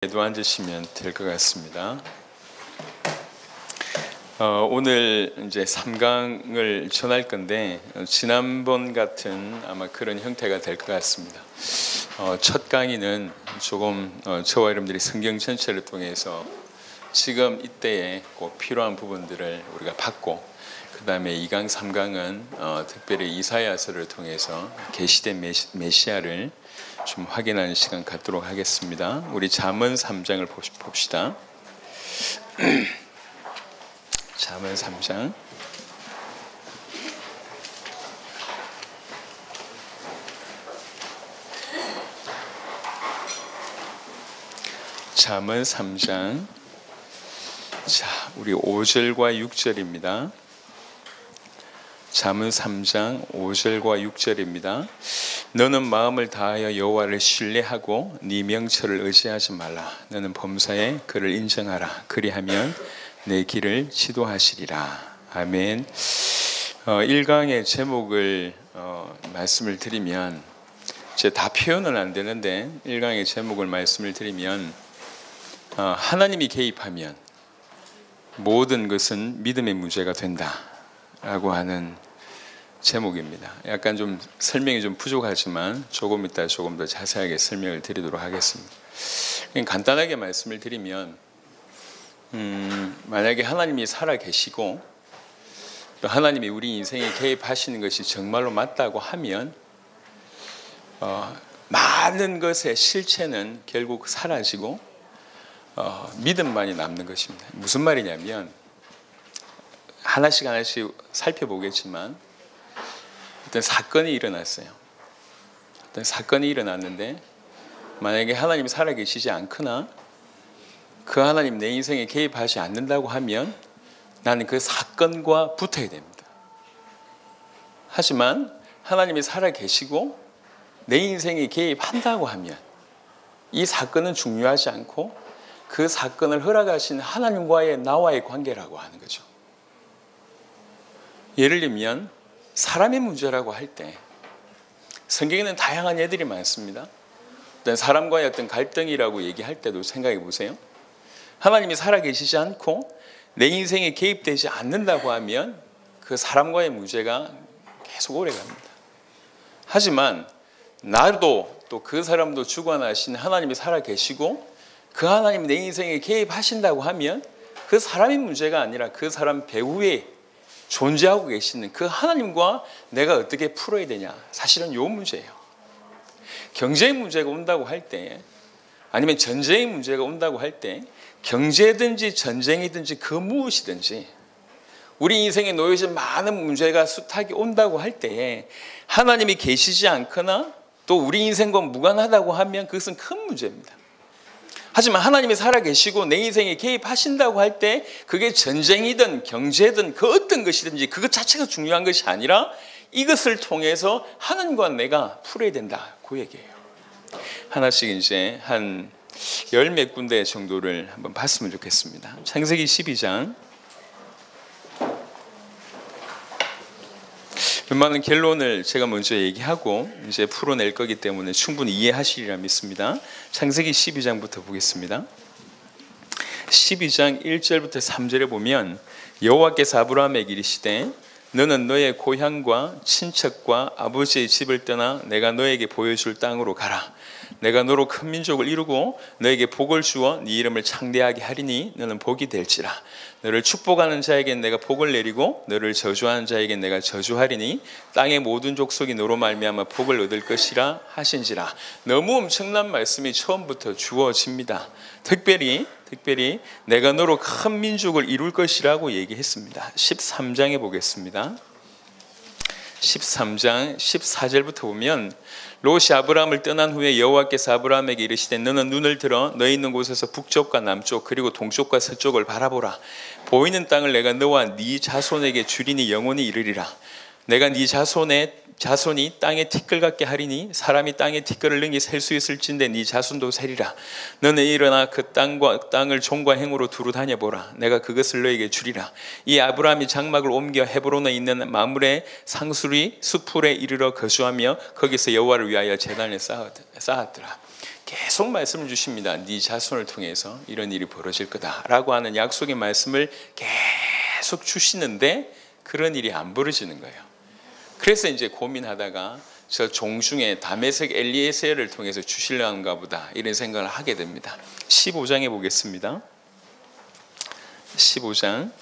도 앉으시면 될 것 같습니다. 오늘 이제 3강을 전할 건데 지난번 같은 아마 그런 형태가 될 것 같습니다. 첫 강의는 조금 저와 여러분들이 성경 전체를 통해서 지금 이때에 꼭 필요한 부분들을 우리가 받고, 그 다음에 2강, 3강은 특별히 이사야서를 통해서 계시된 메시아를 좀 확인하는 시간 갖도록 하겠습니다. 우리 잠언 3장을 봅시다. 잠언 3장. 잠언 3장. 자, 우리 5절과 6절입니다. 잠언 3장 5절과 6절입니다. 너는 마음을 다하여 여호와를 신뢰하고 네 명철을 의지하지 말라. 너는 범사에 그를 인정하라. 그리하면 내 길을 지도하시리라. 아멘. 1강의 제목을 말씀을 드리면, 이제 다 표현은 안 되는데 1강의 제목을 말씀을 드리면, 하나님이 개입하면 모든 것은 믿음의 문제가 된다라고 하는 제목입니다. 약간 좀 설명이 좀 부족하지만 조금 이따 조금 더 자세하게 설명을 드리도록 하겠습니다. 그냥 간단하게 말씀을 드리면, 만약에 하나님이 살아 계시고 또 하나님이 우리 인생에 개입하시는 것이 정말로 맞다고 하면 많은 것의 실체는 결국 사라지고 믿음만이 남는 것입니다. 무슨 말이냐면, 하나씩 살펴보겠지만, 어떤 사건이 일어났어요. 어떤 사건이 일어났는데 만약에 하나님이 살아계시지 않거나 그 하나님 내 인생에 개입하지 않는다고 하면 나는 그 사건과 붙어야 됩니다. 하지만 하나님이 살아계시고 내 인생에 개입한다고 하면 이 사건은 중요하지 않고 그 사건을 허락하신 하나님과의 나와의 관계라고 하는 거죠. 예를 들면 사람의 문제라고 할 때 성경에는 다양한 예들이 많습니다. 어떤 사람과의 어떤 갈등이라고 얘기할 때도 생각해 보세요. 하나님이 살아계시지 않고 내 인생에 개입되지 않는다고 하면 그 사람과의 문제가 계속 오래갑니다. 하지만 나도 또 그 사람도 주관하신 하나님이 살아계시고 그 하나님이 내 인생에 개입하신다고 하면 그 사람의 문제가 아니라 그 사람 배후에 존재하고 계시는 그 하나님과 내가 어떻게 풀어야 되냐, 사실은 이 문제예요. 경제의 문제가 온다고 할 때, 아니면 전쟁의 문제가 온다고 할 때, 경제든지 전쟁이든지 그 무엇이든지 우리 인생에 놓여진 많은 문제가 숱하게 온다고 할 때에 하나님이 계시지 않거나 또 우리 인생과 무관하다고 하면 그것은 큰 문제입니다. 하지만 하나님이 살아계시고 내 인생에 개입하신다고 할 때 그게 전쟁이든 경제든 그 어떤 것이든지 그것 자체가 중요한 것이 아니라 이것을 통해서 하나님과 내가 풀어야 된다, 그 얘기예요. 하나씩 이제 한 열 몇 군데 정도를 한번 봤으면 좋겠습니다. 창세기 12장. 웬만한 결론을 제가 먼저 얘기하고 이제 풀어낼 거기 때문에 충분히 이해하시리라 믿습니다. 창세기 12장부터 보겠습니다. 12장 1절부터 3절에 보면, 여호와께서 아브라함에게 이르시되 너는 너의 고향과 친척과 아버지의 집을 떠나 내가 너에게 보여줄 땅으로 가라. 내가 너로 큰 민족을 이루고 너에게 복을 주어 네 이름을 창대하게 하리니 너는 복이 될지라. 너를 축복하는 자에겐 내가 복을 내리고 너를 저주하는 자에겐 내가 저주하리니 땅의 모든 족속이 너로 말미암아 복을 얻을 것이라 하신지라. 너무 엄청난 말씀이 처음부터 주어집니다. 특별히 내가 너로 큰 민족을 이룰 것이라고 얘기했습니다. 13장에 보겠습니다. 13장 14절부터 보면, 롯이 아브라함을 떠난 후에 여호와께서 아브라함에게 이르시되 너는 눈을 들어 너 있는 곳에서 북쪽과 남쪽 그리고 동쪽과 서쪽을 바라보라. 보이는 땅을 내가 너와 네 자손에게 주리니 영원히 이르리라. 내가 네 자손이 땅에 티끌 같게 하리니 사람이 땅에 티끌을 능히 셀 수 있을진데 네 자손도 세리라. 너는 일어나 그 땅을 종과 행으로 두루 다녀보라. 내가 그것을 너에게 주리라. 이 아브라함이 장막을 옮겨 헤브론에 있는 마므레 상수리 수풀에 이르러 거주하며 거기서 여호와를 위하여 제단을 쌓았더라. 계속 말씀을 주십니다. 네 자손을 통해서 이런 일이 벌어질 거다라고 하는 약속의 말씀을 계속 주시는데 그런 일이 안 벌어지는 거예요. 그래서 이제 고민하다가 저 종중에 다메섹 엘리에셀을 통해서 주시려는가 보다 이런 생각을 하게 됩니다. 15장에 보겠습니다. 15장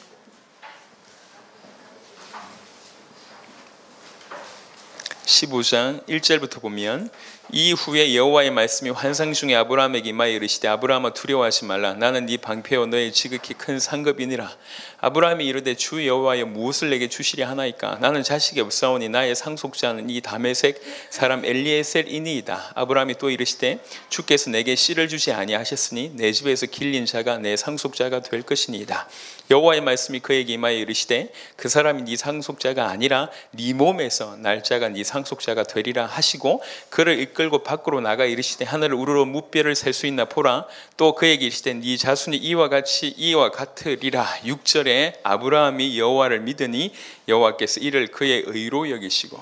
1절부터 보면 이후에 여호와의 말씀이 환상 중에 아브라함에게 임하여 이르시되 아브라함아 두려워하지 말라. 나는 네 방패요 너의 지극히 큰 상급이니라. 아브라함이 이르되 주 여호와여 무엇을 내게 주시려 하나이까. 나는 자식이 없사오니 나의 상속자는 이 다메섹 사람 엘리에셀이니이다. 아브라함이 또 이르시되 주께서 내게 씨를 주지 아니하셨으니 내 집에서 길린 자가 내 상속자가 될 것이니이다. 여호와의 말씀이 그에게 임하여 이르시되 그 사람이 네 상속자가 아니라 네 몸에서 날 자가 네 상속자가 되리라 하시고 그를 이끌고 밖으로 나가 이르시되 하늘을 우러러 무뼈를 셀 수 있나 보라. 또 그에게 이르시되 네 자손이 이와 같으리라. 6절에 아브라함이 여호와를 믿으니 여호와께서 이를 그의 의로 여기시고,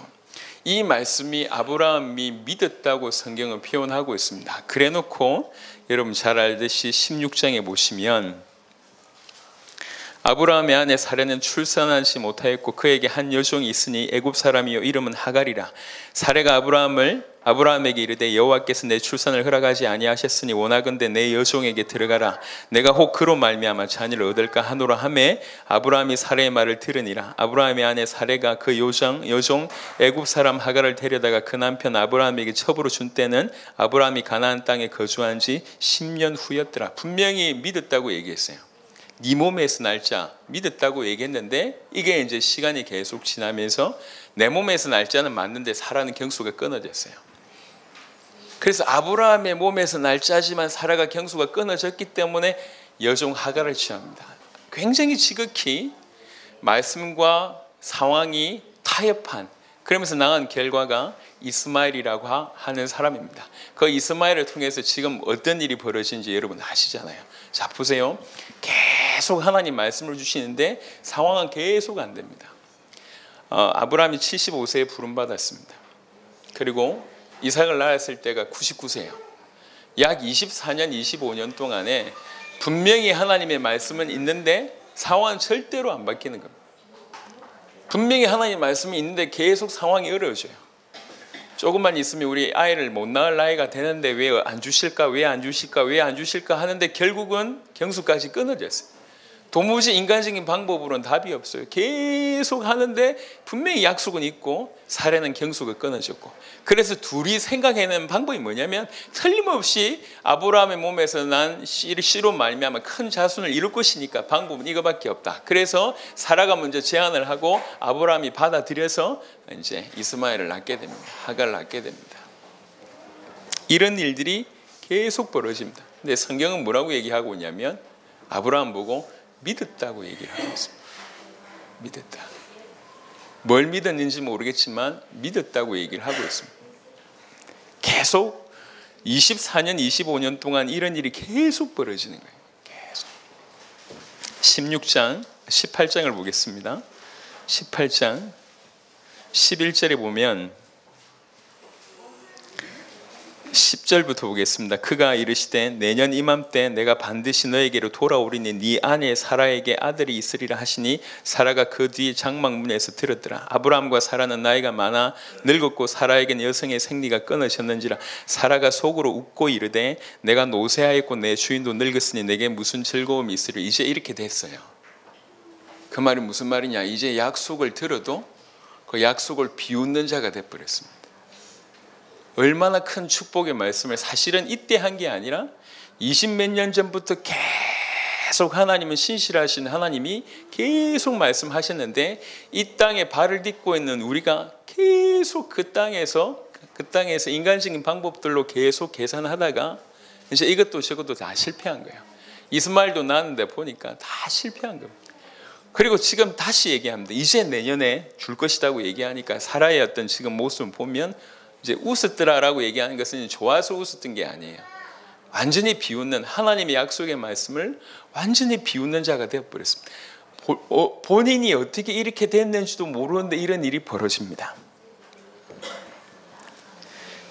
이 말씀이 아브라함이 믿었다고 성경은 표현하고 있습니다. 그래놓고 여러분 잘 알듯이 16장에 보시면 아브라함의 아내 사레는 출산하지 못하였고 그에게 한 여종이 있으니 애굽 사람이요 이름은 하갈이라. 사레가 아브라함에게 이르되 여호와께서 내 출산을 허락하지 아니하셨으니 원하건대 내 여종에게 들어가라. 내가 혹 그로 말미암아 자녀를 얻을까 하노라 하매 아브라함이 사레의 말을 들으니라. 아브라함의 아내 사레가 그 여종 애굽 사람 하갈을 데려다가 그 남편 아브라함에게 첩으로 준 때는 아브라함이 가나안 땅에 거주한 지 10년 후였더라. 분명히 믿었다고 얘기했어요. 네 몸에서 날짜 믿었다고 얘기했는데 이게 이제 시간이 계속 지나면서 내 몸에서 날짜는 맞는데 사라는 경수가 끊어졌어요. 그래서 아브라함의 몸에서 날짜지만 사라가 경수가 끊어졌기 때문에 여종 하갈을 취합니다. 굉장히 지극히 말씀과 상황이 타협한, 그러면서 나온 결과가 이스마엘이라고 하는 사람입니다. 그 이스마엘을 통해서 지금 어떤 일이 벌어진지 여러분 아시잖아요. 자 보세요. 계속 하나님 말씀을 주시는데 상황은 계속 안 됩니다. 아브라함이 75세에 부름받았습니다. 그리고 이삭을 낳았을 때가 99세예요. 약 24년 25년 동안에 분명히 하나님의 말씀은 있는데 상황은 절대로 안 바뀌는 겁니다. 분명히 하나님의 말씀이 있는데 계속 상황이 어려워져요. 조금만 있으면 우리 아이를 못 낳을 나이가 되는데 왜 안 주실까 하는데 결국은 경수까지 끊어졌어요. 도무지 인간적인 방법으로는 답이 없어요. 계속 하는데 분명히 약속은 있고 사례는 경수가 끊어졌고, 그래서 둘이 생각해내는 방법이 뭐냐면 틀림없이 아브라함의 몸에서 난 씨로 말미암아 큰 자손을 이룰 것이니까 방법은 이거밖에 없다. 그래서 사라가 먼저 제안을 하고 아브라함이 받아들여서 이제 이스마엘을 낳게 됩니다. 하갈을 낳게 됩니다. 이런 일들이 계속 벌어집니다. 근데 성경은 뭐라고 얘기하고 있냐면 아브라함 보고 믿었다고 얘기를 하고 있습니다. 믿었다. 뭘 믿었는지 모르겠지만 믿었다고 얘기를 하고 있습니다. 계속 24년, 25년 동안 이런 일이 계속 벌어지는 거예요. 계속. 18장을 보겠습니다. 18장 11절에 보면 10절부터 보겠습니다. 그가 이르시되 내년 이맘때 내가 반드시 너에게로 돌아오리니 네 아내 사라에게 아들이 있으리라 하시니 사라가 그 뒤 장막문에서 들었더라. 아브라함과 사라는 나이가 많아 늙었고 사라에게는 여성의 생리가 끊어졌는지라. 사라가 속으로 웃고 이르되 내가 노쇠하였고 내 주인도 늙었으니 내게 무슨 즐거움이 있으리. 이제 이렇게 됐어요. 그 말이 무슨 말이냐, 이제 약속을 들어도 그 약속을 비웃는 자가 되어버렸습니다. 얼마나 큰 축복의 말씀을 사실은 이때 한 게 아니라 20몇 년 전부터 계속 하나님은 신실하신 하나님이 계속 말씀하셨는데 이 땅에 발을 딛고 있는 우리가 계속 그 땅에서 인간적인 방법들로 계속 계산하다가 이제 이것도 저것도 다 실패한 거예요. 이스마엘도 낳았는데 보니까 다 실패한 겁니다. 그리고 지금 다시 얘기합니다. 이제 내년에 줄 것이라고 얘기하니까 사라의 어떤 지금 모습을 보면 이제 웃었더라라고 얘기하는 것은 좋아서 웃었던 게 아니에요. 완전히 비웃는, 하나님의 약속의 말씀을 완전히 비웃는 자가 되어버렸습니다. 본인이 어떻게 이렇게 됐는지도 모르는데 이런 일이 벌어집니다.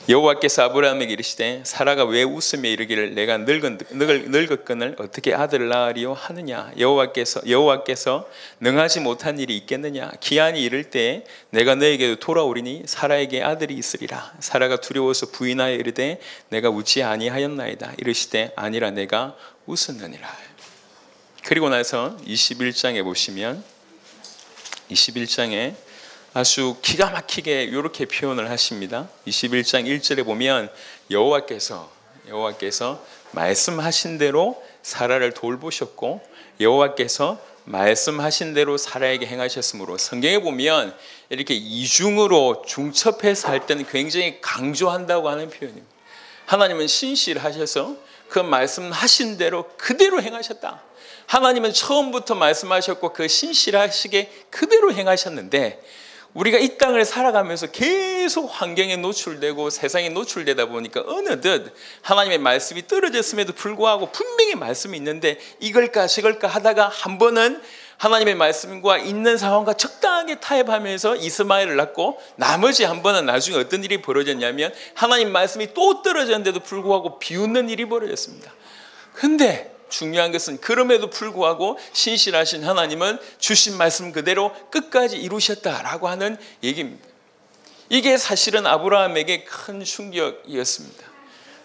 여호와께서 아브라함에게 이르시되 사라가 왜 웃으며 이르기를 내가 늙었거늘 어떻게 아들을 낳으리요 하느냐. 여호와께서 능하지 못한 일이 있겠느냐. 기한이 이를 때 내가 너에게도 돌아오리니 사라에게 아들이 있으리라. 사라가 두려워서 부인하여 이르되 내가 웃지 아니하였나이다. 이르시되 아니라 내가 웃었느니라. 그리고 나서 21장에 보시면 21장에 아주 기가 막히게 이렇게 표현을 하십니다. 21장 1절에 보면 여호와께서 말씀하신 대로 사라를 돌보셨고 여호와께서 말씀하신 대로 사라에게 행하셨으므로, 성경에 보면 이렇게 이중으로 중첩해서 할 때는 굉장히 강조한다고 하는 표현입니다. 하나님은 신실하셔서 그 말씀하신 대로 그대로 행하셨다. 하나님은 처음부터 말씀하셨고 그 신실하시게 그대로 행하셨는데, 우리가 이 땅을 살아가면서 계속 환경에 노출되고 세상에 노출되다 보니까 어느덧 하나님의 말씀이 떨어졌음에도 불구하고 분명히 말씀이 있는데 이걸까 저걸까 하다가 한 번은 하나님의 말씀과 있는 상황과 적당하게 타협하면서 이스마엘을 낳고, 나머지 한 번은 나중에 어떤 일이 벌어졌냐면 하나님 말씀이 또 떨어졌는데도 불구하고 비웃는 일이 벌어졌습니다. 근데 중요한 것은 그럼에도 불구하고 신실하신 하나님은 주신 말씀 그대로 끝까지 이루셨다라고 하는 얘기입니다. 이게 사실은 아브라함에게 큰 충격이었습니다.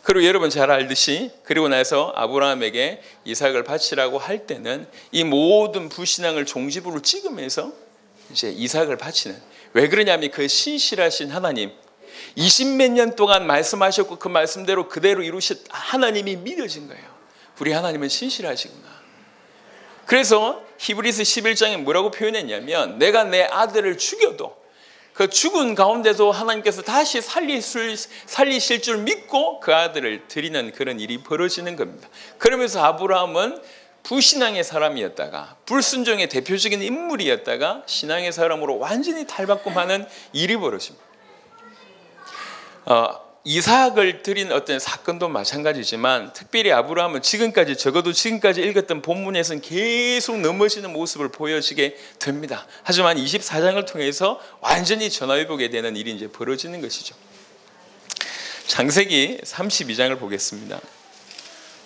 그리고 여러분 잘 알듯이 그리고 나서 아브라함에게 이삭을 바치라고 할 때는 이 모든 불신앙을 종지부로 찍으면서 이제 이삭을 바치는, 왜 그러냐면 그 신실하신 하나님, 20몇 년 동안 말씀하셨고 그 말씀대로 그대로 이루셨 하나님이 믿어진 거예요. 우리 하나님은 신실하시구나. 그래서 히브리서 11장에 뭐라고 표현했냐면, 내가 내 아들을 죽여도 그 죽은 가운데서 하나님께서 다시 살리실 줄 믿고 그 아들을 드리는 그런 일이 벌어지는 겁니다. 그러면서 아브라함은 불신앙의 사람이었다가 불순종의 대표적인 인물이었다가 신앙의 사람으로 완전히 탈바꿈하는 일이 벌어집니다. 이삭을 드린 어떤 사건도 마찬가지지만 특별히 아브라함은 적어도 지금까지 읽었던 본문에서는 계속 넘어지는 모습을 보여지게 됩니다. 하지만 24장을 통해서 완전히 전화위복이 되는 일이 이제 벌어지는 것이죠. 창세기 32장을 보겠습니다.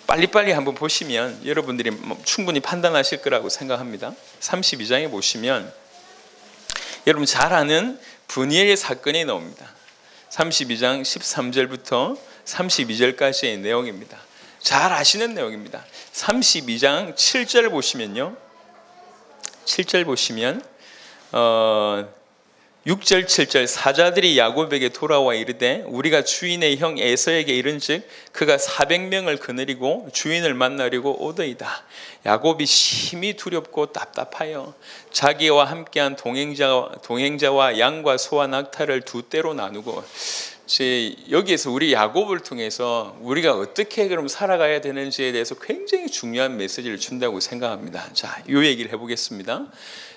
빨리빨리 한번 보시면 여러분들이 충분히 판단하실 거라고 생각합니다. 32장에 보시면 여러분 잘 아는 브니엘의 사건이 나옵니다. 32장 13절부터 32절까지의 내용입니다. 잘 아시는 내용입니다. 32장 7절 보시면요. 7절 보시면 6절 7절 사자들이 야곱에게 돌아와 이르되 우리가 주인의 형 에서에게 이른즉 그가 400명을 거느리고 주인을 만나려고 오더이다. 야곱이 심히 두렵고 답답하여 자기와 함께한 동행자와 양과 소와 낙타를 두 떼로 나누고, 여기에서 우리 야곱을 통해서 우리가 어떻게 그럼 살아가야 되는지에 대해서 굉장히 중요한 메시지를 준다고 생각합니다. 자, 이 얘기를 해보겠습니다.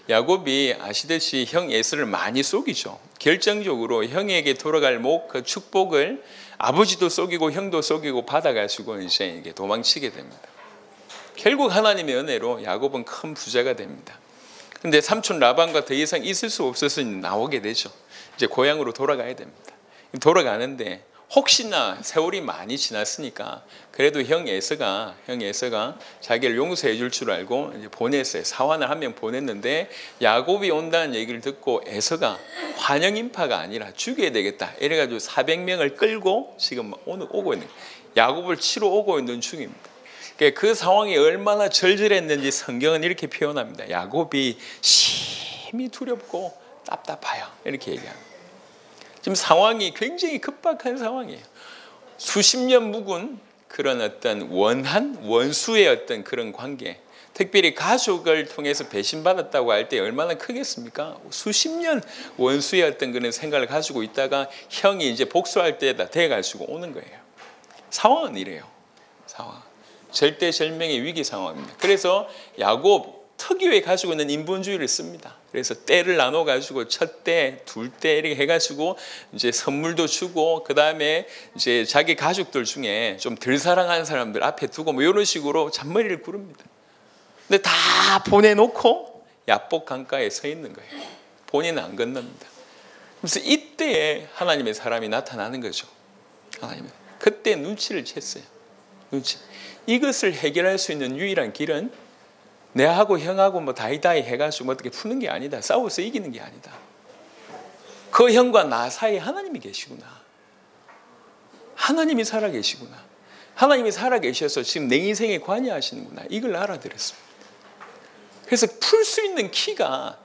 야곱이 아시듯이 형 에서를 많이 속이죠. 결정적으로 형에게 돌아갈 그 축복을 아버지도 속이고 형도 속이고 받아가지고 이제 이게 도망치게 됩니다. 결국 하나님의 은혜로 야곱은 큰 부자가 됩니다. 근데 삼촌 라반과 더 이상 있을 수 없어서 나오게 되죠. 이제 고향으로 돌아가야 됩니다. 돌아가는데 혹시나 세월이 많이 지났으니까 그래도 형 에서가 자기를 용서해 줄 줄 알고 이제 보냈어요. 사환을 한 명 보냈는데 야곱이 온다는 얘기를 듣고 에서가 환영 인파가 아니라 죽여야 되겠다 이래가지고 400명을 끌고 지금 오늘 오고 있는, 야곱을 치러 오고 있는 중입니다. 그 상황이 얼마나 절절했는지 성경은 이렇게 표현합니다. 야곱이 심히 두렵고 답답하여 이렇게 얘기합니다. 지금 상황이 굉장히 급박한 상황이에요. 수십 년 묵은 그런 어떤 원수의 어떤 그런 관계, 특별히 가족을 통해서 배신받았다고 할 때 얼마나 크겠습니까? 수십 년 원수의 어떤 그런 생각을 가지고 있다가 형이 이제 복수할 때다 돼가지고 오는 거예요. 상황은 이래요. 상황. 절대절명의 위기 상황입니다. 그래서 야곱 특유의 가지고 있는 인본주의를 씁니다. 그래서 때를 나눠 가지고 첫 때, 둘 때 이렇게 해가지고 이제 선물도 주고 그 다음에 이제 자기 가족들 중에 좀 덜 사랑하는 사람들 앞에 두고 뭐 이런 식으로 잔머리를 구릅니다. 근데 다 보내놓고 야복 강가에 서 있는 거예요. 본인은 안 건넙니다. 그래서 이때에 하나님의 사람이 나타나는 거죠. 하나님은 그때 눈치를 챘어요. 이것을 해결할 수 있는 유일한 길은 내하고 형하고 뭐 다이다이 해가지고 뭐 어떻게 푸는 게 아니다. 싸워서 이기는 게 아니다. 그 형과 나 사이에 하나님이 계시구나. 하나님이 살아계시구나. 하나님이 살아계셔서 지금 내 인생에 관여하시는구나. 이걸 알아들었습니다. 그래서 풀 수 있는 키가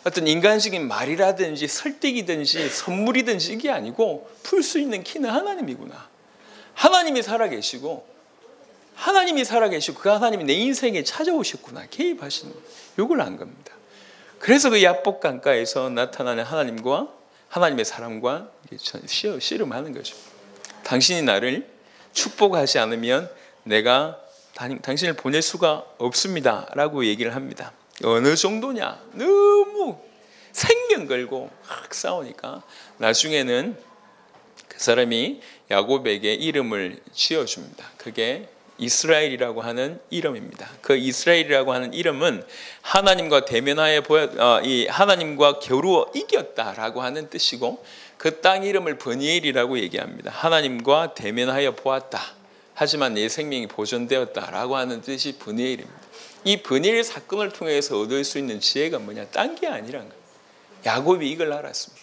어떤 인간적인 말이라든지 설득이든지 선물이든지 이게 아니고 풀 수 있는 키는 하나님이구나. 하나님이 살아계시고 그 하나님이 내 인생에 찾아오셨구나. 개입하시는 거예요. 이걸 안 겁니다. 그래서 그 야복 강가에서 나타나는 하나님과 하나님의 사랑과 씨름하는 거죠. 당신이 나를 축복하지 않으면 내가 당신을 보낼 수가 없습니다 라고 얘기를 합니다. 어느 정도냐? 너무 생명 걸고 막 싸우니까 나중에는 그 사람이 야곱에게 이름을 지어줍니다. 그게 이스라엘이라고 하는 이름입니다. 그 이스라엘이라고 하는 이름은 하나님과 대면하여 하나님과 겨루어 이겼다라고 하는 뜻이고, 그 땅 이름을 브니엘이라고 얘기합니다. 하나님과 대면하여 보았다. 하지만 내 생명이 보존되었다라고 하는 뜻이 브니엘입니다. 이 브니엘 사건을 통해서 얻을 수 있는 지혜가 뭐냐? 딴 게 아니란 거예요. 야곱이 이걸 알았습니다.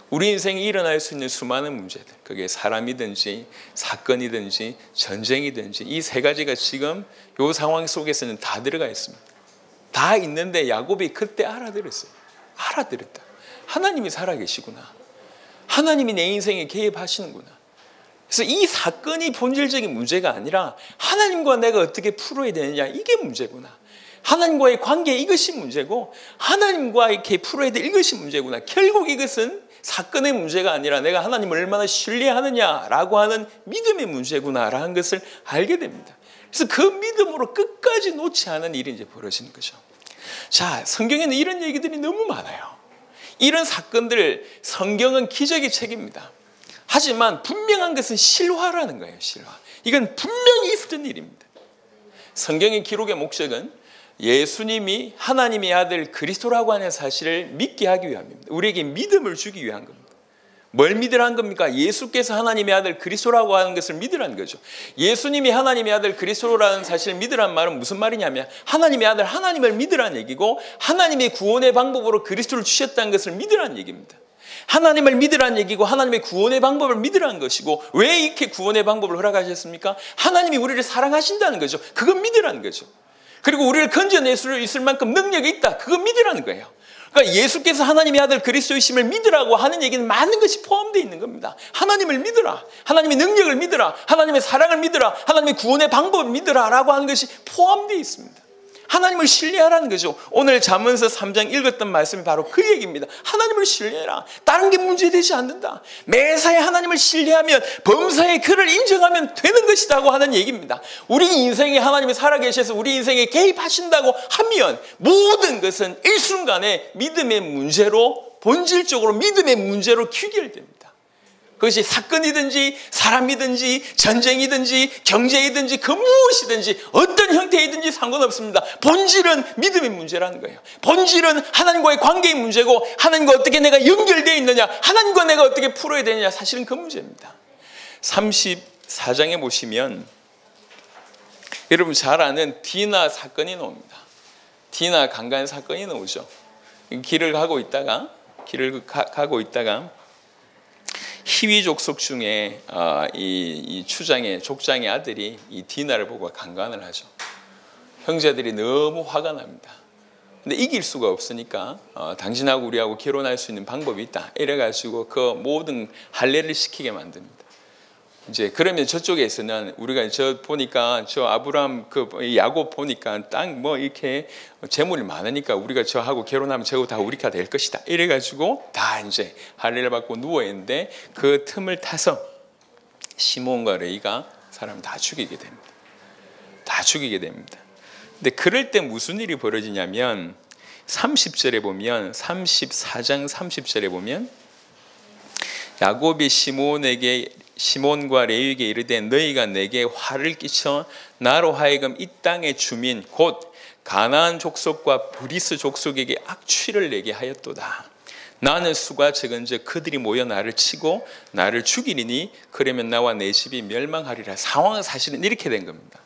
우리 인생에 일어날 수 있는 수많은 문제들, 그게 사람이든지 사건이든지 전쟁이든지 이 세 가지가 지금 이 상황 속에서는 다 들어가 있습니다. 다 있는데 야곱이 그때 알아들었어요. 알아들었다. 하나님이 살아계시구나. 하나님이 내 인생에 개입하시는구나. 그래서 이 사건이 본질적인 문제가 아니라 하나님과 내가 어떻게 풀어야 되느냐, 이게 문제구나. 하나님과의 관계, 이것이 문제고 하나님과 이렇게 풀어야 될 이것이 문제구나. 결국 이것은 사건의 문제가 아니라 내가 하나님을 얼마나 신뢰하느냐라고 하는 믿음의 문제구나라는 것을 알게 됩니다. 그래서 그 믿음으로 끝까지 놓지 않은 일이 이제 벌어지는 거죠. 자, 성경에는 이런 얘기들이 너무 많아요. 이런 사건들, 성경은 기적의 책입니다. 하지만 분명한 것은 실화라는 거예요. 실화. 이건 분명히 있었던 일입니다. 성경의 기록의 목적은 예수님이 하나님의 아들 그리스도라고 하는 사실을 믿게 하기 위함입니다. 우리에게 믿음을 주기 위한 겁니다. 뭘 믿으라는 겁니까? 예수께서 하나님의 아들 그리스도라고 하는 것을 믿으라는 거죠. 예수님이 하나님의 아들 그리스도라는 사실을 믿으라는 말은 무슨 말이냐면 하나님의 아들 하나님을 믿으라는 얘기고, 하나님의 구원의 방법으로 그리스도를 주셨다는 것을 믿으라는 얘기입니다. 하나님을 믿으라는 얘기고 하나님의 구원의 방법을 믿으라는 것이고, 왜 이렇게 구원의 방법을 허락하셨습니까? 하나님이 우리를 사랑하신다는 거죠. 그건 믿으라는 거죠. 그리고 우리를 건져낼 수 있을 만큼 능력이 있다. 그거 믿으라는 거예요. 그러니까 예수께서 하나님의 아들 그리스도이심을 믿으라고 하는 얘기는 많은 것이 포함되어 있는 겁니다. 하나님을 믿으라. 하나님의 능력을 믿으라. 하나님의 사랑을 믿으라. 하나님의 구원의 방법을 믿으라 라고 하는 것이 포함되어 있습니다. 하나님을 신뢰하라는 거죠. 오늘 잠언서 3장 읽었던 말씀이 바로 그 얘기입니다. 하나님을 신뢰해라. 다른 게 문제되지 않는다. 매사에 하나님을 신뢰하면, 범사에 그를 인정하면 되는 것이라고 하는 얘기입니다. 우리 인생에 하나님이 살아계셔서 우리 인생에 개입하신다고 하면 모든 것은 일순간에 믿음의 문제로, 본질적으로 믿음의 문제로 귀결됩니다. 그것이 사건이든지 사람이든지 전쟁이든지 경제이든지 그 무엇이든지 어떤 형태이든지 상관없습니다. 본질은 믿음의 문제라는 거예요. 본질은 하나님과의 관계의 문제고, 하나님과 어떻게 내가 연결되어 있느냐, 하나님과 내가 어떻게 풀어야 되느냐, 사실은 그 문제입니다. 34장에 보시면 여러분 잘 아는 디나 사건이 나옵니다. 디나 강간 사건이 나오죠. 길을 가고 있다가 히위 족속 중에 이 추장의 족장의 아들이 이 디나를 보고 강간을 하죠. 형제들이 너무 화가 납니다. 근데 이길 수가 없으니까 당신하고 우리하고 결혼할 수 있는 방법이 있다. 이래가지고 그 모든 할례를 시키게 만듭니다. 이제 그러면 저쪽에서는 우리가 보니까 아브라함 야곱 보니까 땅 이렇게 재물이 많으니까 우리가 저하고 결혼하면 저거 다 우리가 될 것이다. 이래가지고 다 이제 할례를 받고 누워 있는데 그 틈을 타서 시몬과 레위가 사람 다 죽이게 됩니다. 다 죽이게 됩니다. 근데 그럴 때 무슨 일이 벌어지냐면 30절에 보면 34장 30절에 보면 야곱이 시몬과 레위에게 이르되 너희가 내게 화를 끼쳐 나로 하여금 이 땅의 주민 곧 가나안 족속과 브리스 족속에게 악취를 내게 하였도다. 나는 수가 적은즉 그들이 모여 나를 치고 나를 죽이리니 그러면 나와 내 집이 멸망하리라. 상황은 사실은 이렇게 된 겁니다.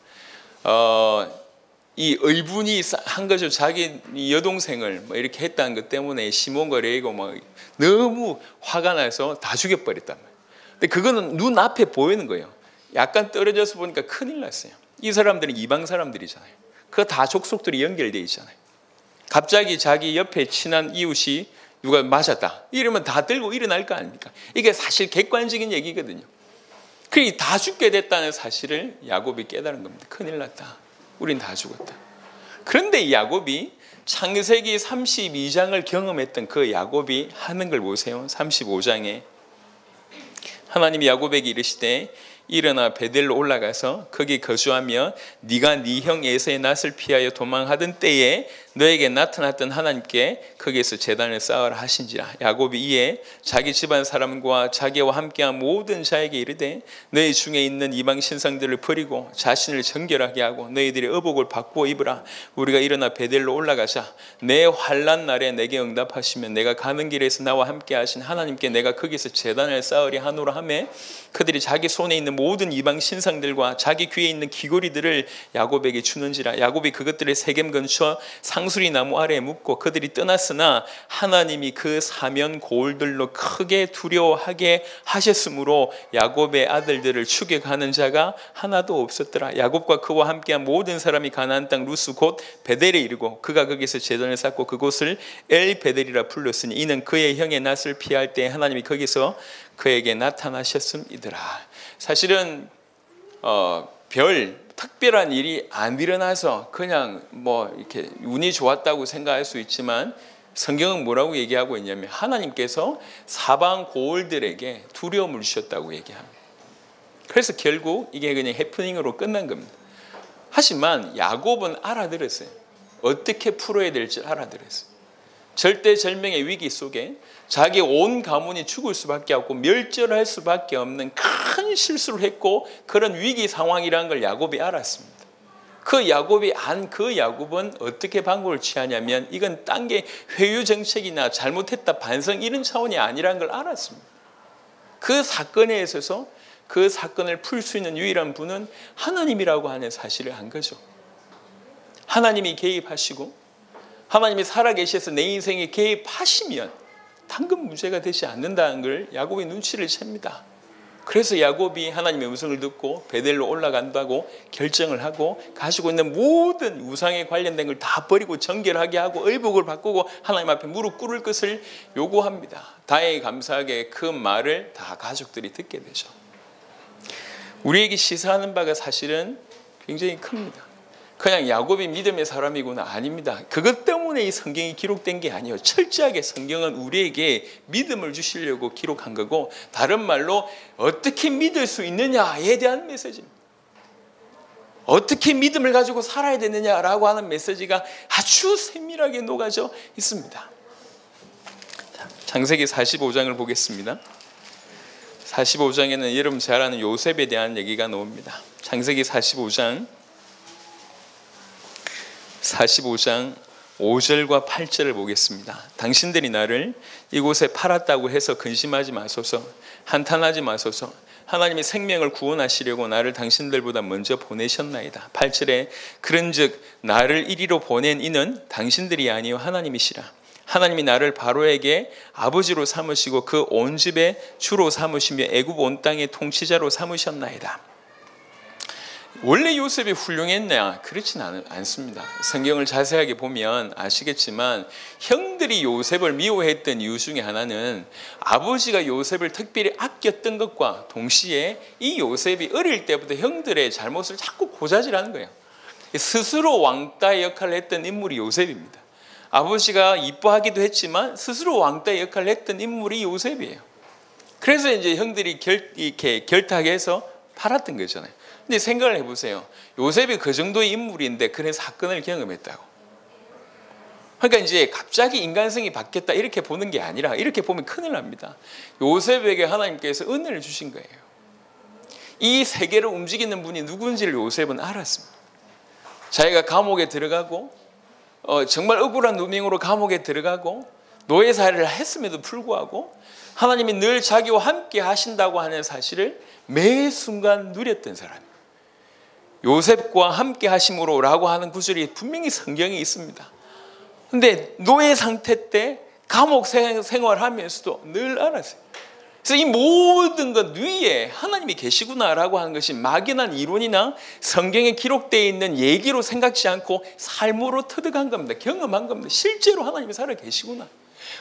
이 의분이 한 거죠. 자기 여동생을 뭐 이렇게 했다는 것 때문에 시몬과 레위가 막 너무 화가 나서 다 죽여버렸단 말이에요. 근데 그거는 눈앞에 보이는 거예요. 약간 떨어져서 보니까 큰일 났어요. 이 사람들은 이방 사람들이잖아요. 그거 다 족속들이 연결되어 있잖아요. 갑자기 자기 옆에 친한 이웃이 누가 맞았다 이러면 다 들고 일어날 거 아닙니까? 이게 사실 객관적인 얘기거든요. 그게 다 죽게 됐다는 사실을 야곱이 깨달은 겁니다. 큰일 났다. 우린 다 죽었다. 그런데 야곱이 창세기 32장을 경험했던 그 야곱이 하는 걸 보세요. 35장에 하나님이 야곱에게 이르시되 일어나 베델로 올라가서 거기 거주하며 네가 네 형 에서의 낯을 피하여 도망하던 때에 너에게 나타났던 하나님께 거기에서 제단을 쌓으라 하신지라. 야곱이 이에 자기 집안 사람과 자기와 함께한 모든 자에게 이르되 너희 중에 있는 이방 신상들을 버리고 자신을 정결하게 하고 너희들의 의복을 바꾸어 입으라. 우리가 일어나 베델로 올라가자. 내 환난 날에 내게 응답하시면 내가 가는 길에서 나와 함께 하신 하나님께 내가 거기서 제단을 쌓으리 하노라 하매 그들이 자기 손에 있는 모든 이방 신상들과 자기 귀에 있는 귀고리들을 야곱에게 주는지라. 야곱이 그것들을 세겜 근처 상수리 나무 아래에 묻고 그들이 떠났으나 하나님이 그 사면 고울들로 크게 두려워하게 하셨으므로 야곱의 아들들을 추격하는 자가 하나도 없었더라. 야곱과 그와 함께한 모든 사람이 가나안 땅 루스 곧 베델에 이르고 그가 거기서 제단을 쌓고 그곳을 엘 베델이라 불렀으니 이는 그의 형의 낯을 피할 때 하나님이 거기서 그에게 나타나셨음이더라. 사실은 별 특별한 일이 안 일어나서 그냥 뭐 이렇게 운이 좋았다고 생각할 수 있지만 성경은 뭐라고 얘기하고 있냐면 하나님께서 사방 고을들에게 두려움을 주셨다고 얘기합니다. 그래서 결국 이게 그냥 해프닝으로 끝난 겁니다. 하지만 야곱은 알아들었어요. 어떻게 풀어야 될지 알아들었어요. 절대절명의 위기 속에 자기 온 가문이 죽을 수밖에 없고 멸절할 수밖에 없는 큰 실수를 했고 그런 위기 상황이라는 걸 야곱이 알았습니다. 그 야곱이 그 야곱은 어떻게 방법을 취하냐면 이건 딴 게 회유 정책이나 잘못했다 반성 이런 차원이 아니라는 걸 알았습니다. 그 사건에 있어서 그 사건을 풀 수 있는 유일한 분은 하나님이라고 하는 사실을 한 거죠. 하나님이 개입하시고 하나님이 살아계셔서 내 인생에 개입하시면 당근 문제가 되지 않는다는 걸 야곱이 눈치를 챕니다. 그래서 야곱이 하나님의 음성을 듣고 베델로 올라간다고 결정을 하고 가지고 있는 모든 우상에 관련된 걸 다 버리고 정결하게 하고 의복을 바꾸고 하나님 앞에 무릎 꿇을 것을 요구합니다. 다행히 감사하게 그 말을 다 가족들이 듣게 되죠. 우리에게 시사하는 바가 사실은 굉장히 큽니다. 그냥 야곱이 믿음의 사람이구나 아닙니다. 그것 때문에 이 성경이 기록된 게 아니에요. 철저하게 성경은 우리에게 믿음을 주시려고 기록한 거고 다른 말로 어떻게 믿을 수 있느냐에 대한 메시지입니다. 어떻게 믿음을 가지고 살아야 되느냐라고 하는 메시지가 아주 세밀하게 녹아져 있습니다. 창세기 45장을 보겠습니다. 45장에는 여러분 잘 아는 요셉에 대한 얘기가 나옵니다. 창세기 45장 5절과 8절을 보겠습니다. 당신들이 나를 이곳에 팔았다고 해서 근심하지 마소서, 한탄하지 마소서. 하나님이 생명을 구원하시려고 나를 당신들보다 먼저 보내셨나이다. 8절에 그런즉 나를 이리로 보낸 이는 당신들이 아니요 하나님이시라. 하나님이 나를 바로에게 아버지로 삼으시고 그 온 집의 주로 삼으시며 애굽 온 땅의 통치자로 삼으셨나이다. 원래 요셉이 훌륭했냐? 그렇지는 않습니다. 성경을 자세하게 보면 아시겠지만 형들이 요셉을 미워했던 이유 중에 하나는 아버지가 요셉을 특별히 아꼈던 것과 동시에 이 요셉이 어릴 때부터 형들의 잘못을 자꾸 고자질하는 거예요. 스스로 왕따의 역할을 했던 인물이 요셉입니다. 아버지가 이뻐하기도 했지만 스스로 왕따의 역할을 했던 인물이 요셉이에요. 그래서 이제 형들이 이렇게 결탁해서 팔았던 거잖아요. 근데 생각을 해보세요. 요셉이 그 정도의 인물인데 그런 사건을 경험했다고. 그러니까 이제 갑자기 인간성이 바뀌었다 이렇게 보는 게 아니라 이렇게 보면 큰일 납니다. 요셉에게 하나님께서 은혜를 주신 거예요. 이 세계를 움직이는 분이 누군지를 요셉은 알았습니다. 자기가 감옥에 들어가고 정말 억울한 누명으로 감옥에 들어가고 노예 살이를 했음에도 불구하고 하나님이 늘 자기와 함께 하신다고 하는 사실을 매 순간 누렸던 사람. 요셉과 함께 하심으로 라고 하는 구절이 분명히 성경에 있습니다. 근데 노예 상태 때 감옥 생활하면서도 늘 알았어요. 그래서 이 모든 것 위에 하나님이 계시구나라고 하는 것이 막연한 이론이나 성경에 기록되어 있는 얘기로 생각지 않고 삶으로 터득한 겁니다. 경험한 겁니다. 실제로 하나님이 살아 계시구나.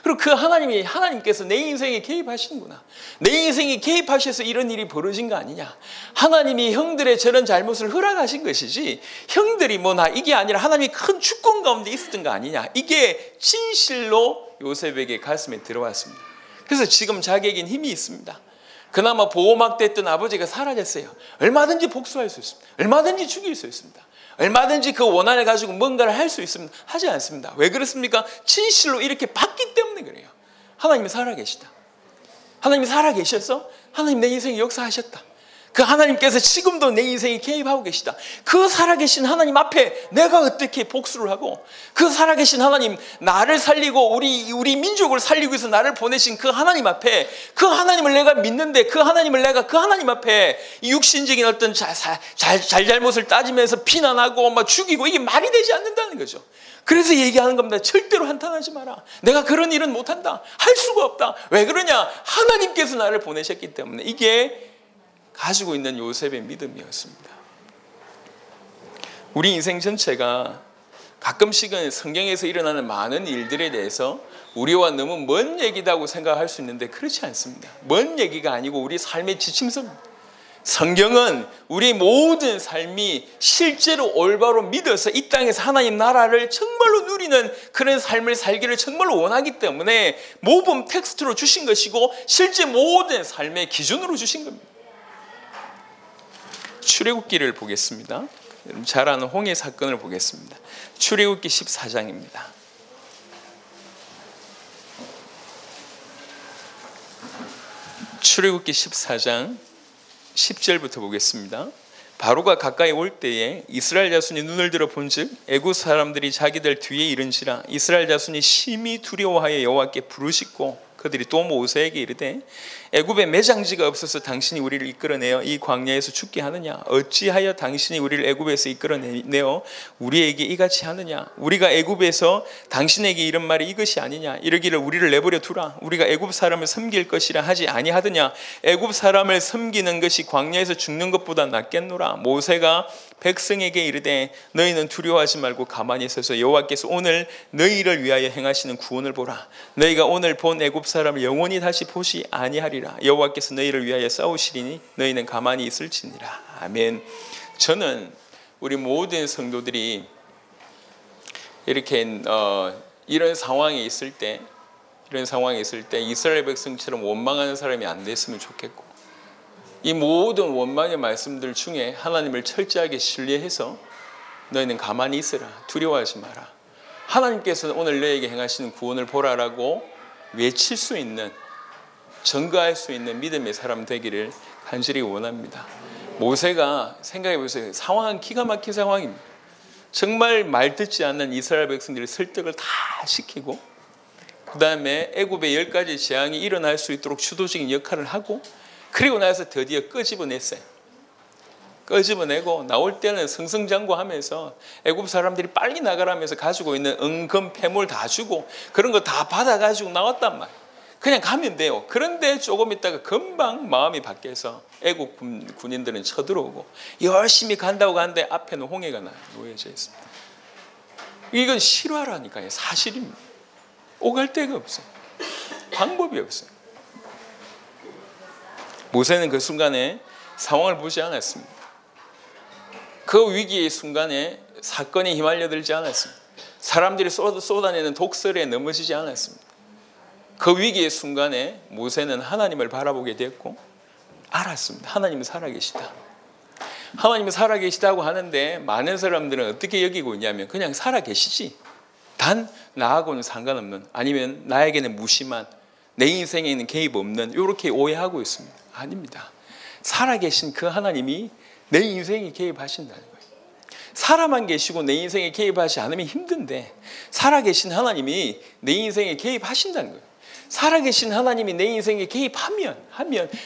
그리고 그 하나님께서 내 인생에 개입하시는구나. 내 인생에 개입하셔서 이런 일이 벌어진 거 아니냐. 하나님이 형들의 저런 잘못을 허락하신 것이지 형들이 이게 아니라 하나님이 큰 주권 가운데 있었던 거 아니냐. 이게 진실로 요셉에게 가슴에 들어왔습니다. 그래서 지금 자기에겐 힘이 있습니다. 그나마 보호막대했던 아버지가 사라졌어요. 얼마든지 복수할 수 있습니다. 얼마든지 죽일 수 있습니다. 얼마든지 그 원한을 가지고 뭔가를 할 수 있습니다. 하지 않습니다. 왜 그렇습니까? 진실로 이렇게 봤기 때문에 그래요. 하나님이 살아계시다. 하나님이 살아계셔서 하나님 내 인생에 역사하셨다. 그 하나님께서 지금도 내 인생에 개입하고 계시다. 그 살아계신 하나님 앞에 내가 어떻게 복수를 하고, 그 살아계신 하나님, 나를 살리고 우리 민족을 살리기 위해서 나를 보내신 그 하나님 앞에, 그 하나님을 내가 믿는데 그 하나님을 내가 그 하나님 앞에 육신적인 어떤 잘못을 따지면서 비난하고 막 죽이고, 이게 말이 되지 않는다는 거죠. 그래서 얘기하는 겁니다. 절대로 한탄하지 마라. 내가 그런 일은 못한다. 할 수가 없다. 왜 그러냐? 하나님께서 나를 보내셨기 때문에. 이게 가지고 있는 요셉의 믿음이었습니다. 우리 인생 전체가 가끔씩은 성경에서 일어나는 많은 일들에 대해서 우리와 너무 먼 얘기다고 생각할 수 있는데 그렇지 않습니다. 먼 얘기가 아니고 우리 삶의 지침서입니다. 성경은 우리 모든 삶이 실제로 올바로 믿어서 이 땅에서 하나님 나라를 정말로 누리는 그런 삶을 살기를 정말로 원하기 때문에 모범 텍스트로 주신 것이고 실제 모든 삶의 기준으로 주신 겁니다. 출애굽기를 보겠습니다. 잘 아는 홍해 사건을 보겠습니다. 출애굽기 14장입니다. 출애굽기 14장 10절부터 보겠습니다. 바로가 가까이 올 때에 이스라엘 자손이 눈을 들어 본즉 애굽 사람들이 자기들 뒤에 이른지라. 이스라엘 자손이 심히 두려워하여 여호와께 부르짖고 그들이 또 모세에게 이르되 애굽에 매장지가 없어서 당신이 우리를 이끌어내어 이 광야에서 죽게 하느냐? 어찌하여 당신이 우리를 애굽에서 이끌어내어 우리에게 이같이 하느냐? 우리가 애굽에서 당신에게 이런 말이 이것이 아니냐? 이르기를 우리를 내버려 두라. 우리가 애굽 사람을 섬길 것이라 하지 아니하더냐? 애굽 사람을 섬기는 것이 광야에서 죽는 것보다 낫겠노라. 모세가 백성에게 이르되 너희는 두려워하지 말고 가만히 서서 여호와께서 오늘 너희를 위하여 행하시는 구원을 보라. 너희가 오늘 본 애굽 사람을 영원히 다시 보시 아니하리라. 여호와께서 너희를 위하여 싸우시리니 너희는 가만히 있을지니라. 아멘. 저는 우리 모든 성도들이 이렇게 이런 상황에 있을 때 이스라엘 백성처럼 원망하는 사람이 안 됐으면 좋겠고, 이 모든 원망의 말씀들 중에 하나님을 철저하게 신뢰해서 너희는 가만히 있으라. 두려워하지 마라. 하나님께서 오늘 너에게 행하시는 구원을 보라라고 외칠 수 있는, 전가할 수 있는 믿음의 사람 되기를 간절히 원합니다. 모세가 생각해 보세요. 상황은 기가 막힌 상황입니다. 정말 말 듣지 않는 이스라엘 백성들이 설득을 다 시키고, 그 다음에 애굽의 10가지 재앙이 일어날 수 있도록 주도적인 역할을 하고, 그리고 나서 드디어 끄집어냈어요. 끄집어내고 나올 때는 승승장구하면서 애굽 사람들이 빨리 나가라면서 가지고 있는 은금 폐물 다 주고 그런 거 다 받아가지고 나왔단 말이에요. 그냥 가면 돼요. 그런데 조금 있다가 금방 마음이 바뀌어서 애국 군인들은 쳐들어오고 열심히 간다고 가는데 앞에는 홍해가 놓여져 있습니다. 이건 실화라니까요. 사실입니다. 오갈 데가 없어요. 방법이 없어요. 모세는 그 순간에 상황을 보지 않았습니다. 그 위기의 순간에 사건에 휘말려들지 않았습니다. 사람들이 쏟아내는 독설에 넘어지지 않았습니다. 그 위기의 순간에 모세는 하나님을 바라보게 됐고 알았습니다. 하나님은 살아계시다. 하나님은 살아계시다고 하는데 많은 사람들은 어떻게 여기고 있냐면 그냥 살아계시지, 단 나하고는 상관없는, 아니면 나에게는 무심한, 내 인생에는 개입 없는, 이렇게 오해하고 있습니다. 아닙니다. 살아계신 그 하나님이 내 인생에 개입하신다는 거예요. 사람만 계시고 내 인생에 개입하지 않으면 힘든데 살아계신 하나님이 내 인생에 개입하신다는 거예요. 살아계신 하나님이 내 인생에 개입하면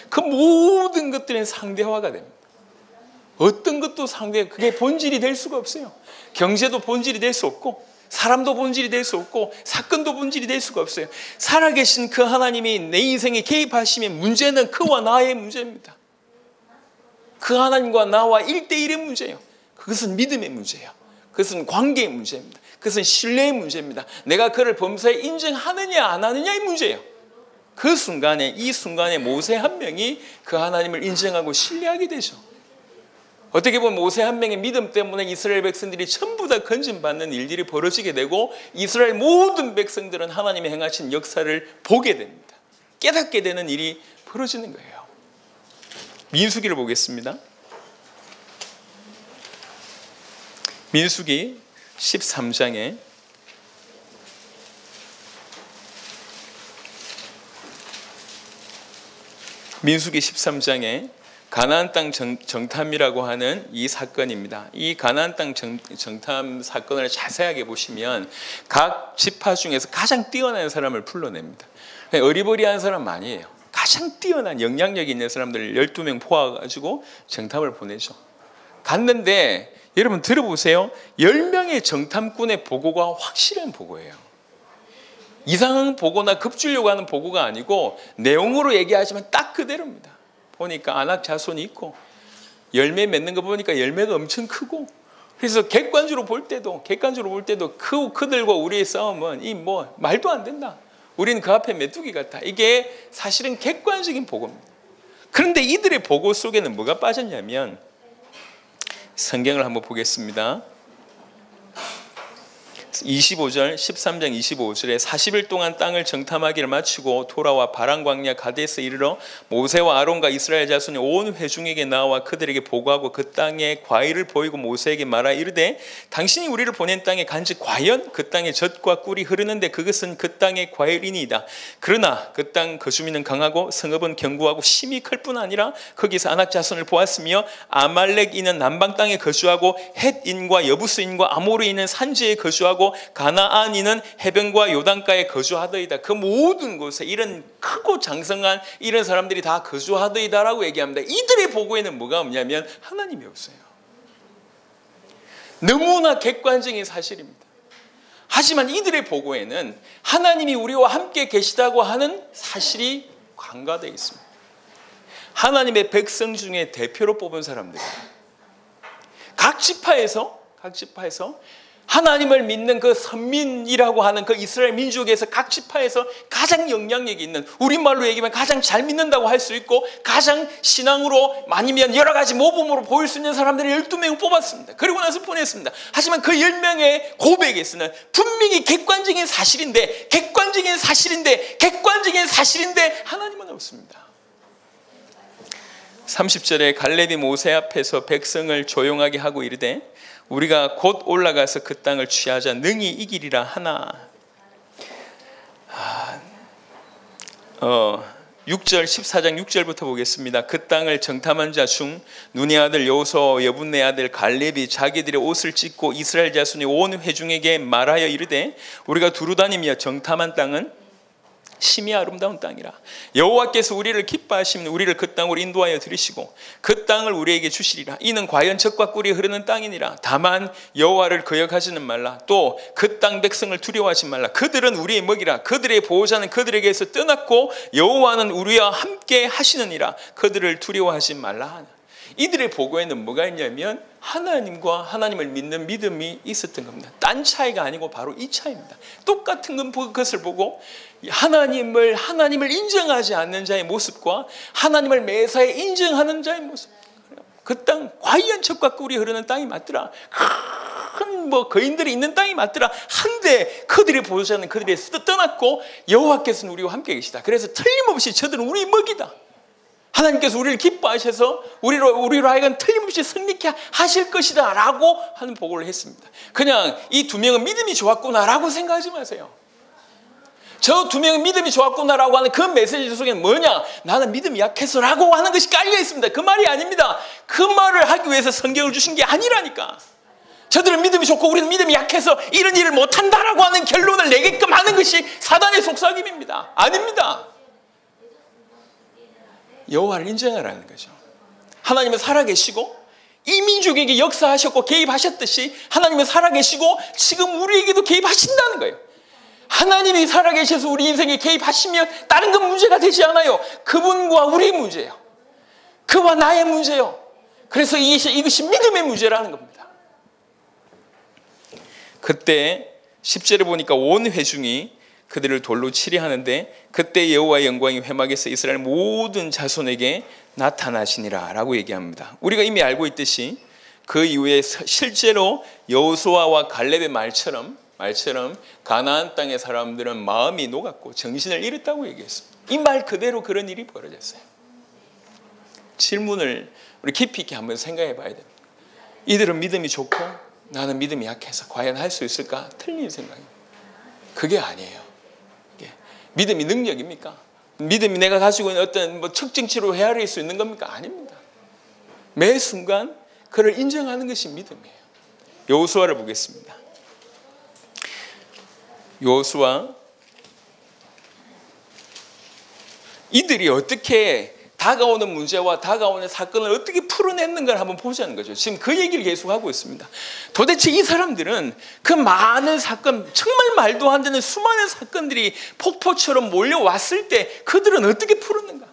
그 모든 것들은 상대화가 됩니다. 어떤 것도 그게 본질이 될 수가 없어요. 경제도 본질이 될 수 없고 사람도 본질이 될 수 없고 사건도 본질이 될 수가 없어요. 살아계신 그 하나님이 내 인생에 개입하시면 문제는 그와 나의 문제입니다. 그 하나님과 나와 1대1의 문제예요. 그것은 믿음의 문제예요. 그것은 관계의 문제입니다. 그것은 신뢰의 문제입니다. 내가 그를 범사에 인정하느냐 안 하느냐의 문제예요. 그 순간에 이 순간에 모세 한 명이 그 하나님을 인정하고 신뢰하게 되죠. 어떻게 보면 모세 한 명의 믿음 때문에 이스라엘 백성들이 전부 다 건진받는 일들이 벌어지게 되고 이스라엘 모든 백성들은 하나님의 행하신 역사를 보게 됩니다. 깨닫게 되는 일이 벌어지는 거예요. 민수기를 보겠습니다. 민수기 13장에 민수기 13장에 가나안 땅 정탐이라고 하는 이 사건입니다. 이 가나안 땅 정탐 사건을 자세하게 보시면 각 지파 중에서 가장 뛰어난 사람을 불러냅니다. 어리버리한 사람 아니에요. 가장 뛰어난 영향력 있는 사람들 12명 포함해가지고 정탐을 보내죠. 갔는데 여러분 들어보세요. 10명의 정탐꾼의 보고가 확실한 보고예요. 이상한 보고나 급주려고 하는 보고가 아니고 내용으로 얘기하지만 딱 그대로입니다. 보니까 안악 자손이 있고 열매 맺는 거 보니까 열매가 엄청 크고 그래서 객관적으로 볼 때도 그들과 우리의 싸움은 말도 안 된다. 우리는 그 앞에 메뚜기 같아. 이게 사실은 객관적인 보고입니다. 그런데 이들의 보고 속에는 뭐가 빠졌냐면 성경을 한번 보겠습니다. 25절 13장 25절에 40일 동안 땅을 정탐하기를 마치고 돌아와 바란 광야 가데스에 이르러 모세와 아론과 이스라엘 자손이 온 회중에게 나와 그들에게 보고하고 그 땅의 과일을 보이고 모세에게 말하 이르되 당신이 우리를 보낸 땅에 간즉 과연 그 땅에 젖과 꿀이 흐르는데 그것은 그 땅의 과일이니이다. 그러나 그 땅 거주민은 강하고 성읍은 견고하고 심히 클 뿐 아니라 거기서 아낙 자손을 보았으며 아말렉인은 남방 땅에 거주하고 헷인과 여부스인과 아모르인은 산지에 거주하고 가나안인은 해변과 요단가에 거주하더이다. 그 모든 곳에 이런 크고 장성한 이런 사람들이 다 거주하더이다라고 얘기합니다. 이들의 보고에는 뭐가 없냐면 하나님이 없어요. 너무나 객관적인 사실입니다. 하지만 이들의 보고에는 하나님이 우리와 함께 계시다고 하는 사실이 간과되어 있습니다. 하나님의 백성 중에 대표로 뽑은 사람들, 각 지파에서 하나님을 믿는 그 선민이라고 하는 그 이스라엘 민족에서 각 지파에서 가장 영향력이 있는, 우리말로 얘기하면 가장 잘 믿는다고 할 수 있고 가장 신앙으로 아니면 여러 가지 모범으로 보일 수 있는 사람들을 12명을 뽑았습니다. 그리고 나서 보냈습니다. 하지만 그 10명의 고백에서는 분명히 객관적인 사실인데 하나님은 없습니다. 30절에 갈렙이 모세 앞에서 백성을 조용하게 하고 이르되 우리가 곧 올라가서 그 땅을 취하자 능히 이기리라 하나. 6절 14장 6절부터 보겠습니다. 그 땅을 정탐한 자 중 눈의 아들 여호수아와 여분네 아들 갈렙이 자기들의 옷을 찢고 이스라엘 자손이 온 회중에게 말하여 이르되 우리가 두루다니며 정탐한 땅은 심히 아름다운 땅이라. 여호와께서 우리를 기뻐하시면 우리를 그 땅으로 인도하여 들이시고 그 땅을 우리에게 주시리라. 이는 과연 젖과 꿀이 흐르는 땅이니라. 다만 여호와를 거역하지는 말라. 또 그 땅 백성을 두려워하지 말라. 그들은 우리의 먹이라. 그들의 보호자는 그들에게서 떠났고 여호와는 우리와 함께 하시느니라. 그들을 두려워하지 말라 하나. 이들의 보고에는 뭐가 있냐면 하나님과 하나님을 믿는 믿음이 있었던 겁니다. 딴 차이가 아니고 바로 이 차이입니다. 똑같은 것을 보고 하나님을 인정하지 않는 자의 모습과 하나님을 매사에 인정하는 자의 모습. 그 땅 과연 젖과 꿀이 흐르는 땅이 맞더라. 큰 거인들이 있는 땅이 맞더라. 한데 그들의 보호자는 그들에서 떠났고 여호와께서는 우리와 함께 계시다. 그래서 틀림없이 저들은 우리 먹이다. 하나님께서 우리를 기뻐하셔서 우리로 하여금 틀림없이 승리케 하실 것이다 라고 하는 보고를 했습니다. 그냥 이 두 명은 믿음이 좋았구나 라고 생각하지 마세요. 저 두 명은 믿음이 좋았구나 라고 하는 그 메시지 속에는 뭐냐, 나는 믿음이 약해서 라고 하는 것이 깔려 있습니다. 그 말이 아닙니다. 그 말을 하기 위해서 성경을 주신 게 아니라니까. 저들은 믿음이 좋고 우리는 믿음이 약해서 이런 일을 못한다라고 하는 결론을 내게끔 하는 것이 사단의 속삭임입니다. 아닙니다. 여호와를 인정하라는 거죠. 하나님은 살아계시고 이 민족에게 역사하셨고 개입하셨듯이 하나님은 살아계시고 지금 우리에게도 개입하신다는 거예요. 하나님이 살아계셔서 우리 인생에 개입하시면 다른 건 문제가 되지 않아요. 그분과 우리의 문제예요. 그와 나의 문제예요. 그래서 이것이 믿음의 문제라는 겁니다. 그때 10절에 보니까 온 회중이 그들을 돌로 치려 하는데 그때 여호와의 영광이 회막에서 이스라엘 모든 자손에게 나타나시니라 라고 얘기합니다. 우리가 이미 알고 있듯이 그 이후에 실제로 여호수아와 갈렙의 말처럼 가나안 땅의 사람들은 마음이 녹았고 정신을 잃었다고 얘기했습니다. 이 말 그대로 그런 일이 벌어졌어요. 질문을 우리 깊이 있게 한번 생각해 봐야 됩니다. 이들은 믿음이 좋고 나는 믿음이 약해서 과연 할 수 있을까? 틀린 생각입니다. 그게 아니에요. 믿음이 능력입니까? 믿음이 내가 가지고 있는 어떤 측정치로 헤아릴 수 있는 겁니까? 아닙니다. 매 순간 그를 인정하는 것이 믿음이에요. 여호수아를 보겠습니다. 여호수아 이들이 어떻게 다가오는 문제와 다가오는 사건을 어떻게 풀어냈는가를 한번 보자는 거죠. 지금 그 얘기를 계속하고 있습니다. 도대체 이 사람들은 그 많은 사건, 정말 말도 안 되는 수많은 사건들이 폭포처럼 몰려왔을 때 그들은 어떻게 풀었는가?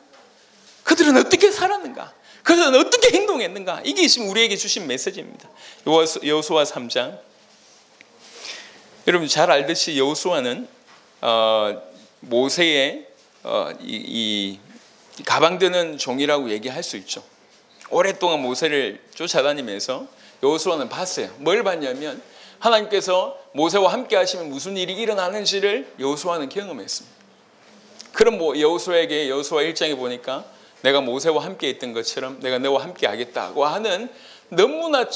그들은 어떻게 살았는가? 그들은 어떻게 행동했는가? 이게 지금 우리에게 주신 메시지입니다. 여호수아 3장. 여러분 잘 알듯이 여호수아는 모세의 이 가방 드는 종이라고 얘기할 수 있죠. 오랫동안 모세를 쫓아다니면서 여호수아는 봤어요. 뭘 봤냐면 하나님께서 모세와 함께 하시면 무슨 일이 일어나는지를 여호수아는 경험했습니다. 그럼 여호수아에게 여호수아 1장에 보니까 내가 모세와 함께 있던 것처럼 내가 너와 함께 하겠다고 하는 너무나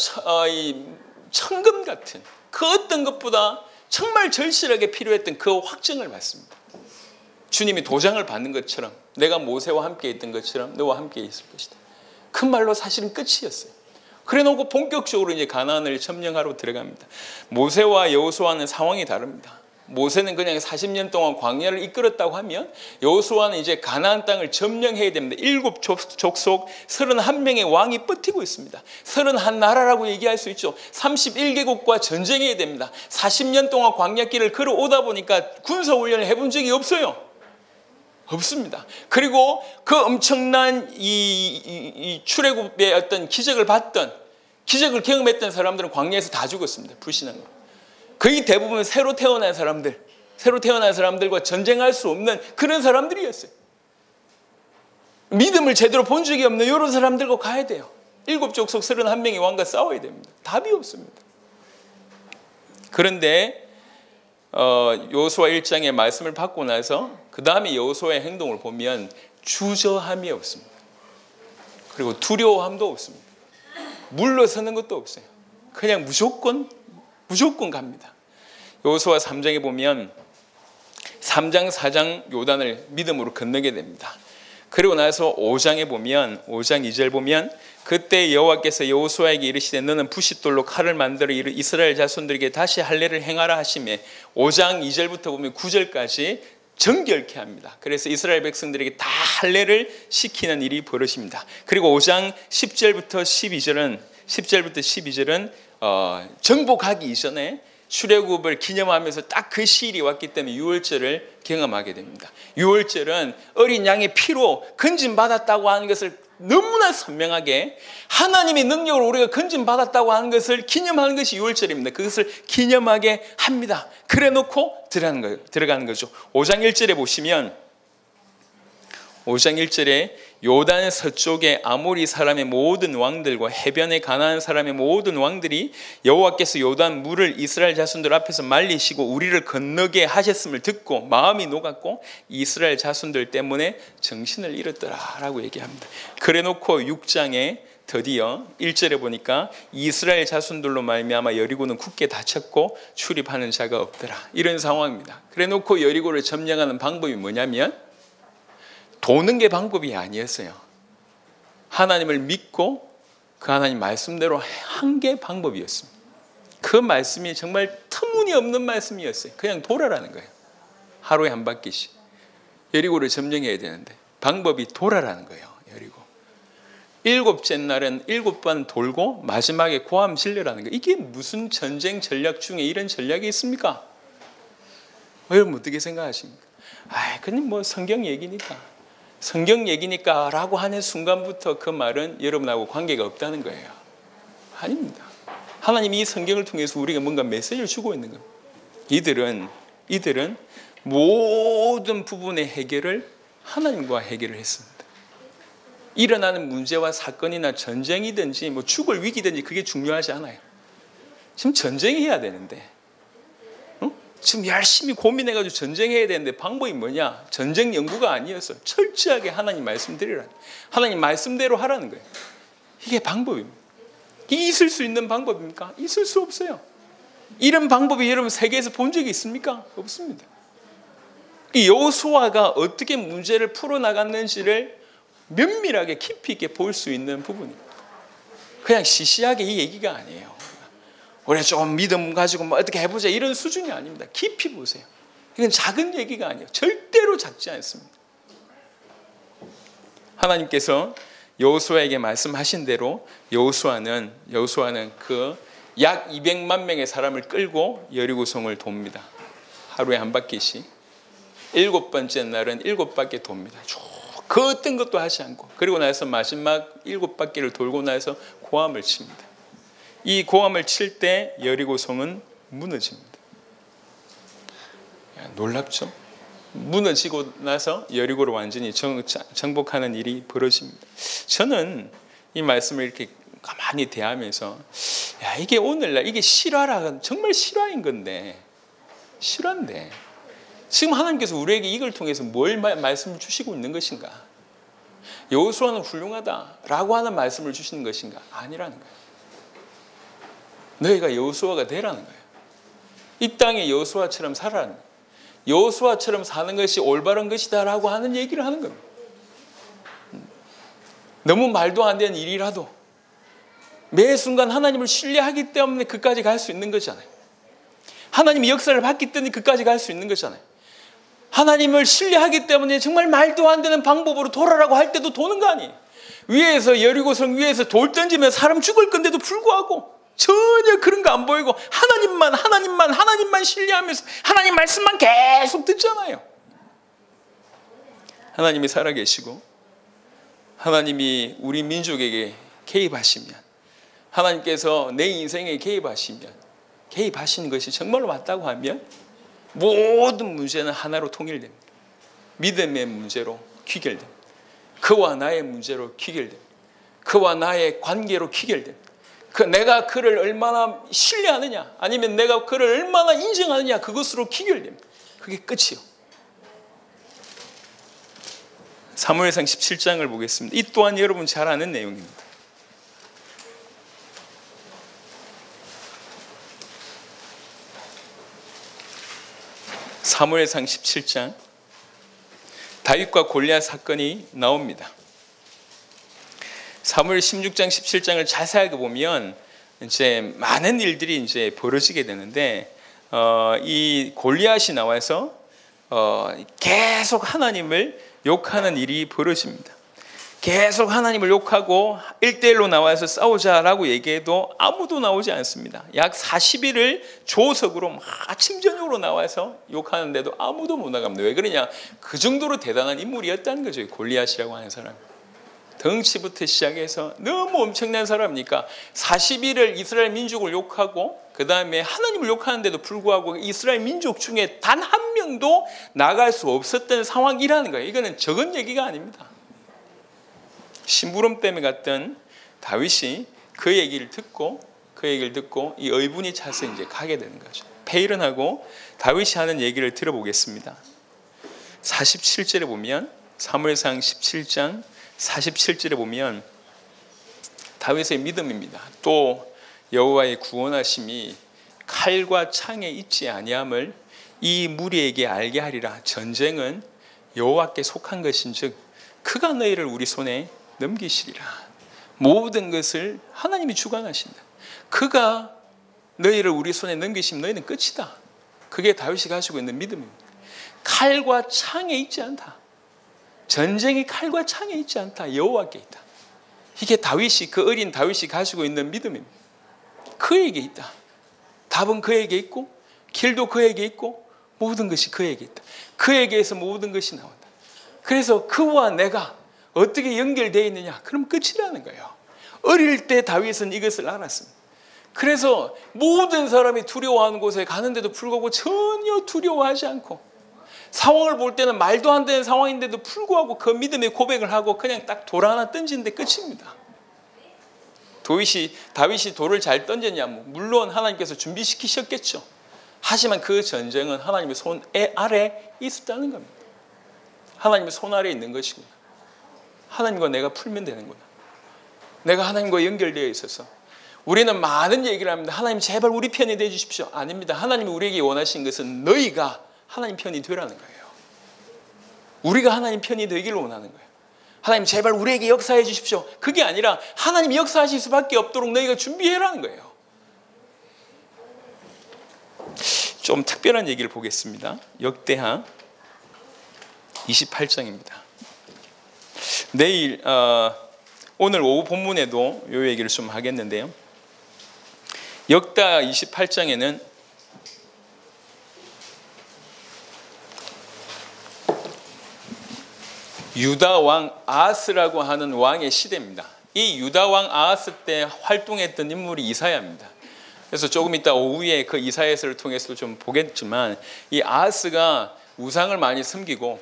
천금 같은 그 어떤 것보다 정말 절실하게 필요했던 그 확증을 받습니다. 주님이 도장을 받는 것처럼 내가 모세와 함께 있던 것처럼 너와 함께 있을 것이다. 그 말로 사실은 끝이었어요. 그래 놓고 본격적으로 이제 가나안을 점령하러 들어갑니다. 모세와 여호수아는 상황이 다릅니다. 모세는 그냥 40년 동안 광야를 이끌었다고 하면 여호수아는 이제 가나안 땅을 점령해야 됩니다. 7 족속 31명의 왕이 버티고 있습니다. 31나라라고 얘기할 수 있죠. 31개국과 전쟁해야 됩니다. 40년 동안 광야길을 걸어오다 보니까 군사훈련을 해본 적이 없어요. 없습니다. 그리고 그 엄청난 이 출애굽의 어떤 기적을 경험했던 사람들은 광야에서 다 죽었습니다. 불신한 거. 거의 대부분 새로 태어난 사람들과 전쟁할 수 없는 그런 사람들이었어요. 믿음을 제대로 본 적이 없는 이런 사람들과 가야 돼요. 7 족속 31명의 왕과 싸워야 됩니다. 답이 없습니다. 그런데 여호수아 1장의 말씀을 받고 나서 그 다음에 여호수아의 행동을 보면 주저함이 없습니다. 그리고 두려워함도 없습니다. 물러서는 것도 없어요. 그냥 무조건 갑니다. 여호수아 3장에 보면 3장 4장 요단을 믿음으로 건너게 됩니다. 그리고 나서 5장에 보면 5장 2절 보면 그때 여호와께서 여호수아에게 이르시되 너는 부싯돌로 칼을 만들어 이스라엘 자손들에게 다시 할례를 행하라 하시매 5장 2절부터 보면 9절까지 정결케 합니다. 그래서 이스라엘 백성들에게 다 할례를 시키는 일이 벌어집니다. 그리고 5장 10절부터 12절은 정복하기 이전에 출애굽을 기념하면서 딱 그 시일이 왔기 때문에 유월절을 경험하게 됩니다. 유월절은 어린 양의 피로 건진받았다고 하는 것을 너무나 선명하게 하나님의 능력으로 우리가 건진받았다고 하는 것을 기념하는 것이 유월절입니다. 그것을 기념하게 합니다. 그래 놓고 들어가는 거죠. 5장 1절에 보시면 5장 1절에 요단 서쪽의 아모리 사람의 모든 왕들과 해변의 가나안 사람의 모든 왕들이 여호와께서 요단 물을 이스라엘 자손들 앞에서 말리시고 우리를 건너게 하셨음을 듣고 마음이 녹았고 이스라엘 자손들 때문에 정신을 잃었더라라고 얘기합니다. 그래놓고 6장에 드디어 1절에 보니까 이스라엘 자손들로 말미암아 여리고는 굳게 닫혔고 출입하는 자가 없더라. 이런 상황입니다. 그래놓고 여리고를 점령하는 방법이 뭐냐면 도는 게 방법이 아니었어요. 하나님을 믿고 그 하나님 말씀대로 한 게 방법이었습니다. 그 말씀이 정말 터무니없는 말씀이었어요. 그냥 돌아라는 거예요. 하루에 한 바퀴씩 여리고를 점령해야 되는데 방법이 돌아라는 거예요. 여리고 7째 날은 7번 돌고 마지막에 고함 질러라는 거예요. 이게 무슨 전쟁 전략 중에 이런 전략이 있습니까? 여러분 어떻게 생각하십니까? 그냥 뭐 성경 얘기니까 라고 하는 순간부터 그 말은 여러분하고 관계가 없다는 거예요. 아닙니다. 하나님이 이 성경을 통해서 우리가 뭔가 메시지를 주고 있는 겁니다. 이들은 모든 부분의 해결을 하나님과 해결을 했습니다. 일어나는 문제와 사건이나 전쟁이든지 뭐 죽을 위기든지 그게 중요하지 않아요. 지금 전쟁해야 되는데 지금 열심히 고민해가지고 전쟁해야 되는데 방법이 뭐냐? 전쟁 연구가 아니었어요. 철저하게 하나님 말씀드리라. 하나님 말씀대로 하라는 거예요. 이게 방법입니다. 이게 있을 수 있는 방법입니까? 있을 수 없어요. 이런 방법이 여러분 세계에서 본 적이 있습니까? 없습니다. 이 여호수아가 어떻게 문제를 풀어나갔는지를 면밀하게 깊이 있게 볼 수 있는 부분입니다. 그냥 시시하게 이 얘기가 아니에요. 우리 좀 믿음 가지고 뭐 어떻게 해보자 이런 수준이 아닙니다. 깊이 보세요. 이건 작은 얘기가 아니에요. 절대로 작지 않습니다. 하나님께서 여호수아에게 말씀하신 대로 여호수아는 그 약 200만 명의 사람을 끌고 여리고성을 돕니다. 하루에 한 바퀴씩. 7번째 날은 7바퀴 돕니다. 그 어떤 것도 하지 않고 그리고 나서 마지막 7바퀴를 돌고 나서 고함을 칩니다. 이 고함을 칠 때 여리고성은 무너집니다. 놀랍죠? 무너지고 나서 여리고를 완전히 정복하는 일이 벌어집니다. 저는 이 말씀을 이렇게 가만히 대하면서 이게 오늘날 이게 실화라 정말 실화인 건데 실화인데 지금 하나님께서 우리에게 이걸 통해서 뭘 말씀을 주시고 있는 것인가? 여호수아는 훌륭하다라고 하는 말씀을 주시는 것인가? 아니라는 거예요. 너희가 여호수아가 되라는 거예요. 이 땅에 여호수아처럼 살아라는 거예요. 여호수아처럼 사는 것이 올바른 것이다라고 하는 얘기를 하는 겁니다. 너무 말도 안 되는 일이라도 매 순간 하나님을 신뢰하기 때문에 그까지 갈 수 있는 거잖아요. 하나님이 역사를 봤기 때문에 그까지 갈 수 있는 거잖아요. 하나님을 신뢰하기 때문에 정말 말도 안 되는 방법으로 돌아라고 할 때도 도는 거 아니에요. 위에서 여리고성 위에서 돌 던지면 사람 죽을 건데도 불구하고 전혀 그런 거 안 보이고 하나님만 신뢰하면서 하나님 말씀만 계속 듣잖아요. 하나님이 살아계시고 하나님이 우리 민족에게 개입하시면 하나님께서 내 인생에 개입하시는 것이 정말로 맞다고 하면 모든 문제는 하나로 통일됩니다. 믿음의 문제로 귀결됩니다. 그와 나의 문제로 귀결됩니다. 그와 나의 관계로 귀결됩니다. 내가 그를 얼마나 신뢰하느냐 아니면 내가 그를 얼마나 인정하느냐 그것으로 귀결됩니다. 그게 끝이요. 사무엘상 17장을 보겠습니다. 이 또한 여러분 잘 아는 내용입니다. 사무엘상 17장 다윗과 골리앗 사건이 나옵니다. 사무엘 16장 17장을 자세하게 보면 이제 많은 일들이 이제 벌어지게 되는데 이 골리앗이 나와서 계속 하나님을 욕하는 일이 벌어집니다. 계속 하나님을 욕하고 1대1로 나와서 싸우자라고 얘기해도 아무도 나오지 않습니다. 약 40일을 조석으로 아침 저녁으로 나와서 욕하는데도 아무도 못 나갑니다. 왜 그러냐? 그 정도로 대단한 인물이었다는 거죠. 골리앗이라고 하는 사람. 덩치부터 시작해서 너무 엄청난 사람이니까 40일을 이스라엘 민족을 욕하고 그 다음에 하나님을 욕하는데도 불구하고 이스라엘 민족 중에 단 한 명도 나갈 수 없었던 상황이라는 거예요. 이거는 적은 얘기가 아닙니다. 심부름 때문에 갔던 다윗이 그 얘기를 듣고 이 의분이 차서 이제 가게 되는 거죠. 페일은하고 다윗이 하는 얘기를 들어보겠습니다. 47절에 보면 사무엘상 17장 47절에 보면 다윗의 믿음입니다. 또 여호와의 구원하심이 칼과 창에 있지 아니함을 이 무리에게 알게 하리라. 전쟁은 여호와께 속한 것인즉 그가 너희를 우리 손에 넘기시리라. 모든 것을 하나님이 주관하신다. 그가 너희를 우리 손에 넘기시면 너희는 끝이다. 그게 다윗이 가지고 있는 믿음입니다. 칼과 창에 있지 않다. 전쟁이 칼과 창에 있지 않다. 여호와께 있다. 이게 다윗이, 그 어린 다윗이 가지고 있는 믿음입니다. 그에게 있다. 답은 그에게 있고 길도 그에게 있고 모든 것이 그에게 있다. 그에게서 모든 것이 나온다. 그래서 그와 내가 어떻게 연결되어 있느냐? 그럼 끝이라는 거예요. 어릴 때 다윗은 이것을 알았습니다. 그래서 모든 사람이 두려워하는 곳에 가는데도 불구하고 전혀 두려워하지 않고, 상황을 볼 때는 말도 안 되는 상황인데도 불구하고 그 믿음의 고백을 하고 그냥 딱 돌 하나 던지는데 끝입니다. 다윗이 돌을 잘 던졌냐? 물론 하나님께서 준비시키셨겠죠. 하지만 그 전쟁은 하나님의 손 아래 있었다는 겁니다. 하나님의 손 아래 있는 것이구나. 하나님과 내가 풀면 되는구나. 내가 하나님과 연결되어 있어서 우리는 많은 얘기를 합니다. 하나님 제발 우리 편이 되어 주십시오. 아닙니다. 하나님이 우리에게 원하신 것은 너희가 하나님 편이 되라는 거예요. 우리가 하나님 편이 되기를 원하는 거예요. 하나님 제발 우리에게 역사해 주십시오. 그게 아니라 하나님 역사하실 수밖에 없도록 너희가 준비해라는 거예요. 좀 특별한 얘기를 보겠습니다. 역대하 28장입니다. 내일 오늘 오후 본문에도 이 얘기를 좀 하겠는데요. 역대하 28장에는 유다 왕 아하스라고 하는 왕의 시대입니다. 이 유다 왕 아하스 때 활동했던 인물이 이사야입니다. 그래서 조금 이따 오후에 그 이사야서를 통해서 좀 보겠지만, 이 아하스가 우상을 많이 섬기고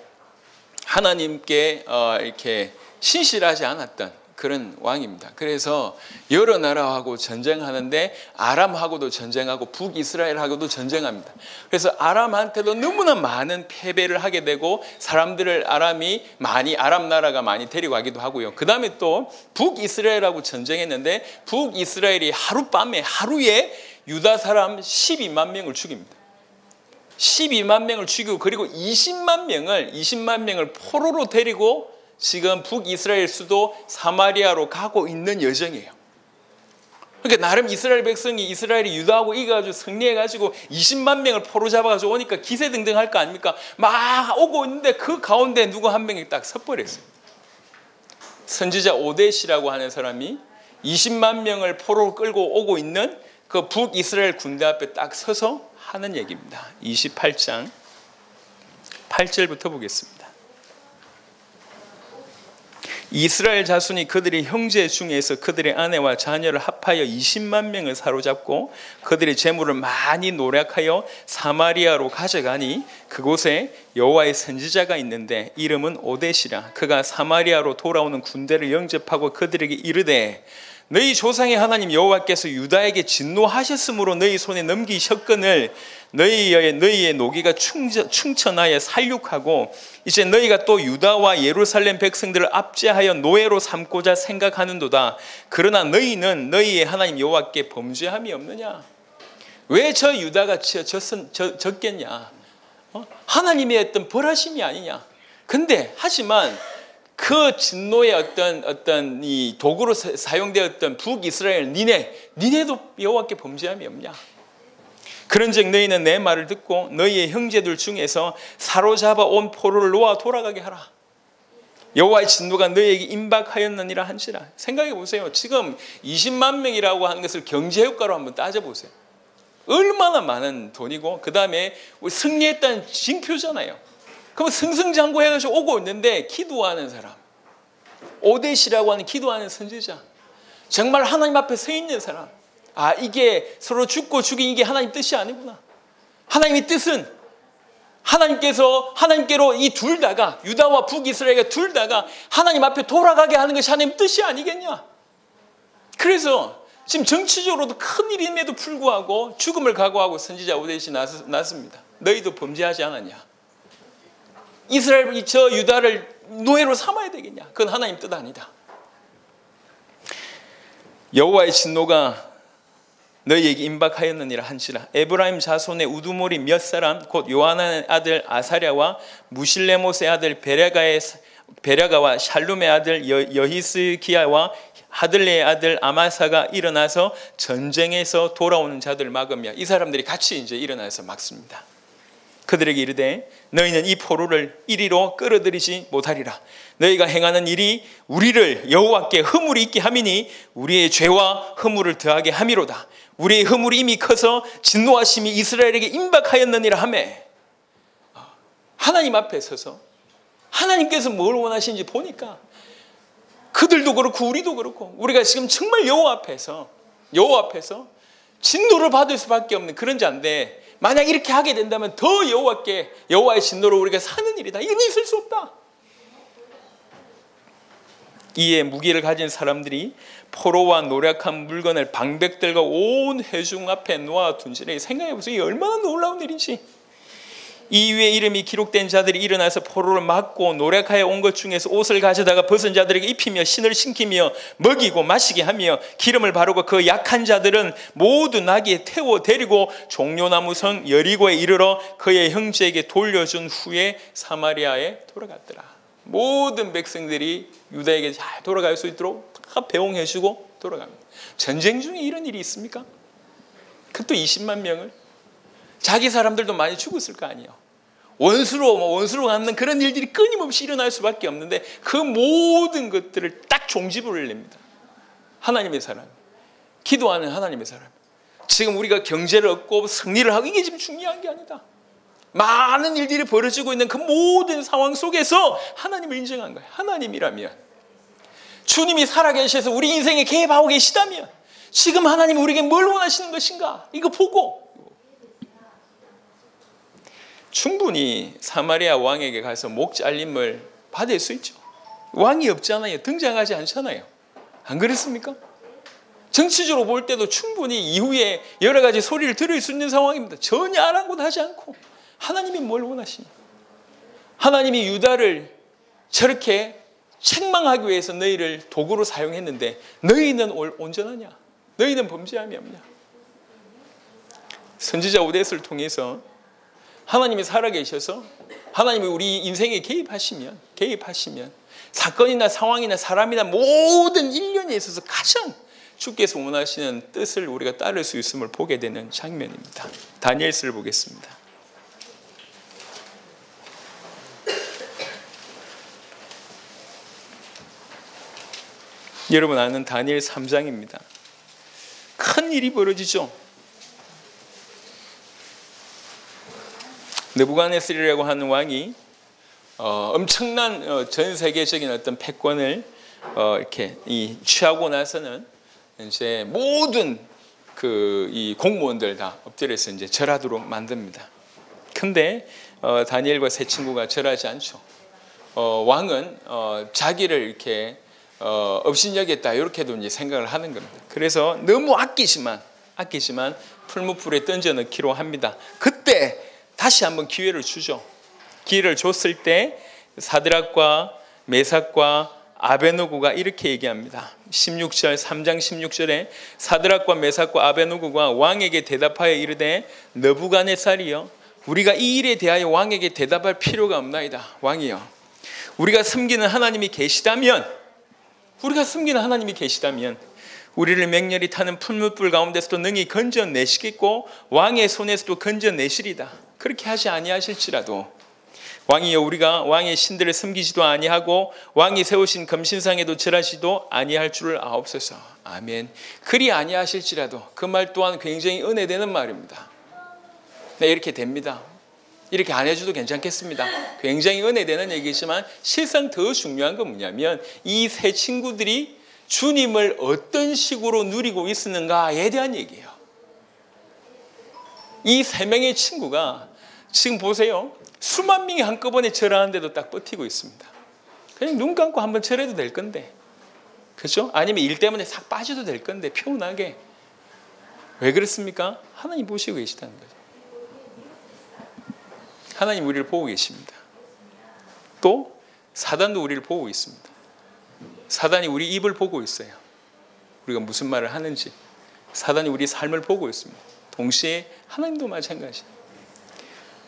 하나님께 이렇게 신실하지 않았던 그런 왕입니다. 그래서 여러 나라하고 전쟁하는데 아람하고도 전쟁하고 북이스라엘하고도 전쟁합니다. 그래서 아람한테도 너무나 많은 패배를 하게 되고 사람들을 아람 나라가 많이 데려가기도 하고요. 그 다음에 또 북이스라엘하고 전쟁했는데 북이스라엘이 하루에 유다 사람 12만 명을 죽입니다. 12만 명을 죽이고, 그리고 20만 명을 포로로 데리고 지금 북이스라엘 수도 사마리아로 가고 있는 여정이에요. 그러니까 나름 이스라엘 백성이 이스라엘이 유다하고 이겨가지고 승리해가지고 20만 명을 포로 잡아가지고 오니까 기세등등할 거 아닙니까? 막 오고 있는데 그 가운데 누구 한 명이 딱 섰버렸어요. 선지자 오데시라고 하는 사람이 20만 명을 포로 끌고 오고 있는 그 북이스라엘 군대 앞에 딱 서서 하는 얘기입니다. 28장 8절부터 보겠습니다. 이스라엘 자손이 그들의 형제 중에서 그들의 아내와 자녀를 합하여 20만 명을 사로잡고 그들의 재물을 많이 노력하여 사마리아로 가져가니, 그곳에 여호와의 선지자가 있는데 이름은 오데시라. 그가 사마리아로 돌아오는 군대를 영접하고 그들에게 이르되, 너희 조상의 하나님 여호와께서 유다에게 진노하셨으므로 너희 손에 넘기셨거늘 너희의 노기가 충천하여 살육하고 이제 너희가 또 유다와 예루살렘 백성들을 압제하여 노예로 삼고자 생각하는도다. 그러나 너희는 너희의 하나님 여호와께 범죄함이 없느냐? 왜 저 유다가 졌겠냐? 하나님의 어떤 벌하심이 아니냐? 근데 하지만 그 진노의 어떤 이 도구로 사용되었던 북이스라엘 니네도 여호와께 범죄함이 없냐? 그런즉 너희는 내 말을 듣고 너희의 형제들 중에서 사로잡아 온 포로를 놓아 돌아가게 하라. 여호와의 진노가 너희에게 임박하였느니라 한지라. 생각해 보세요. 지금 20만 명이라고 하는 것을 경제 효과로 한번 따져보세요. 얼마나 많은 돈이고, 그 다음에 승리했다는 징표잖아요. 그럼 승승장구해가지고 오고 있는데 기도하는 사람, 오데시라고 하는 기도하는 선지자, 정말 하나님 앞에 서 있는 사람, 이게 서로 죽고 죽인 이게 하나님 뜻이 아니구나. 하나님의 뜻은 하나님께로 이 둘 다가, 유다와 북이스라엘가 둘 다가 하나님 앞에 돌아가게 하는 것이 하나님 뜻이 아니겠냐. 그래서 지금 정치적으로도 큰 일임에도 불구하고 죽음을 각오하고 선지자 오데시 났습니다. 너희도 범죄하지 않았냐? 이스라엘 저 유다를 노예로 삼아야 되겠냐? 그건 하나님 뜻 아니다. 여호와의 진노가 너희에게 임박하였느니라 한시라. 에브라임 자손의 우두머리 몇 사람 곧 요하난의 아들 아사랴와 무실레못의 아들 베랴가와 샬룸의 아들 여히스기야와 하들레의 아들 아마사가 일어나서 전쟁에서 돌아오는 자들을 막으며 이 사람들이 같이 이제 일어나서 막습니다. 그들에게 이르되 너희는 이 포로를 이리로 끌어들이지 못하리라. 너희가 행하는 일이 우리를 여호와께 허물이 있게 함이니 우리의 죄와 허물을 더하게 함이로다. 우리의 허물이 이미 커서 진노하심이 이스라엘에게 임박하였느니라 하매. 하나님 앞에 서서 하나님께서 뭘 원하시는지 보니까 그들도 그렇고 우리도 그렇고 우리가 지금 정말 여호와 앞에서 진노를 받을 수밖에 없는 그런 자인데, 만약 이렇게 하게 된다면 더 여호와의 진노로 우리가 사는 일이다. 이건 있을 수 없다. 이에 무기를 가진 사람들이 포로와 노략한 물건을 방백들과 온 회중 앞에 놓아둔지라. 생각해 보세요. 이게 얼마나 놀라운 일인지. 이 위에 이름이 기록된 자들이 일어나서 포로를 막고 노략하여 온 것 중에서 옷을 가져다가 벗은 자들에게 입히며 신을 신기며 먹이고 마시게 하며 기름을 바르고 그 약한 자들은 모두 나귀에 태워 데리고 종려나무 성 여리고에 이르러 그의 형제에게 돌려준 후에 사마리아에 돌아갔더라. 모든 백성들이 유다에게 잘 돌아갈 수 있도록 다 배웅해주고 돌아갑니다. 전쟁 중에 이런 일이 있습니까? 그것도 20만 명을. 자기 사람들도 많이 죽었을 거 아니에요. 원수로 갖는 그런 일들이 끊임없이 일어날 수밖에 없는데 그 모든 것들을 딱 종지부를 냅니다. 하나님의 사람, 기도하는 하나님의 사람. 지금 우리가 경제를 얻고 승리를 하고 이게 지금 중요한 게 아니다. 많은 일들이 벌어지고 있는 그 모든 상황 속에서 하나님을 인정한 거예요. 하나님이라면, 주님이 살아계셔서 우리 인생에 개입하고 계시다면 지금 하나님이 우리에게 뭘 원하시는 것인가, 이거 보고 충분히 사마리아 왕에게 가서 목 잘림을 받을 수 있죠. 왕이 없잖아요. 등장하지 않잖아요. 안 그렇습니까? 정치적으로 볼 때도 충분히 이후에 여러 가지 소리를 들을 수 있는 상황입니다. 전혀 아랑곳하지 않고 하나님이 뭘 원하시냐. 하나님이 유다를 저렇게 책망하기 위해서 너희를 도구로 사용했는데 너희는 온전하냐? 너희는 범죄함이 없냐? 선지자 오데스를 통해서 하나님이 살아계셔서 하나님이 우리 인생에 개입하시면 사건이나 상황이나 사람이나 모든 일련에 있어서 가장 주께서 원하시는 뜻을 우리가 따를 수 있음을 보게 되는 장면입니다. 다니엘서를 보겠습니다. 여러분 아는 다니엘 3장입니다. 큰 일이 벌어지죠. 느부갓네살이라고 하는 왕이 엄청난 전 세계적인 어떤 패권을 이렇게 취하고 나서는 이제 모든 이 공무원들 다 엎드려서 이제 절하도록 만듭니다. 근데 다니엘과 세 친구가 절하지 않죠. 왕은 자기를 이렇게 업신여겼다 이렇게도 이제 생각을 하는 겁니다. 그래서 너무 아끼지만 풀무불에 던져 넣기로 합니다. 그때 다시 한번 기회를 주죠. 기회를 줬을 때 사드락과 메삭과 아베노고가 이렇게 얘기합니다. 3장 16절에 사드락과 메삭과 아베노고가 왕에게 대답하여 이르되 느부갓네살이여, 우리가 이 일에 대하여 왕에게 대답할 필요가 없나이다. 왕이여, 우리가 섬기는 하나님이 계시다면 우리를 맹렬히 타는 풀무불 가운데서도 능히 건져내시겠고 왕의 손에서도 건져내시리다. 그렇게 하지 아니하실지라도 왕이여, 우리가 왕의 신들을 섬기지도 아니하고 왕이 세우신 금신상에도 절하지도 아니할 줄을 아옵소서. 아멘. 그리 아니하실지라도, 그 말 또한 굉장히 은혜되는 말입니다. 네, 이렇게 됩니다. 이렇게 안 해줘도 괜찮겠습니다. 굉장히 은혜되는 얘기지만 실상 더 중요한 건 뭐냐면 이 세 친구들이 주님을 어떤 식으로 누리고 있었는가에 대한 얘기예요. 이 세 명의 친구가 지금 보세요. 수만 명이 한꺼번에 절하는데도 딱 버티고 있습니다. 그냥 눈 감고 한번 절해도 될 건데, 그렇죠? 아니면 일 때문에 싹 빠져도 될 건데 평온하게. 왜 그렇습니까? 하나님 보시고 계시다는 거죠. 하나님 우리를 보고 계십니다. 또 사단도 우리를 보고 있습니다. 사단이 우리 입을 보고 있어요. 우리가 무슨 말을 하는지. 사단이 우리 삶을 보고 있습니다. 동시에 하나님도 마찬가지.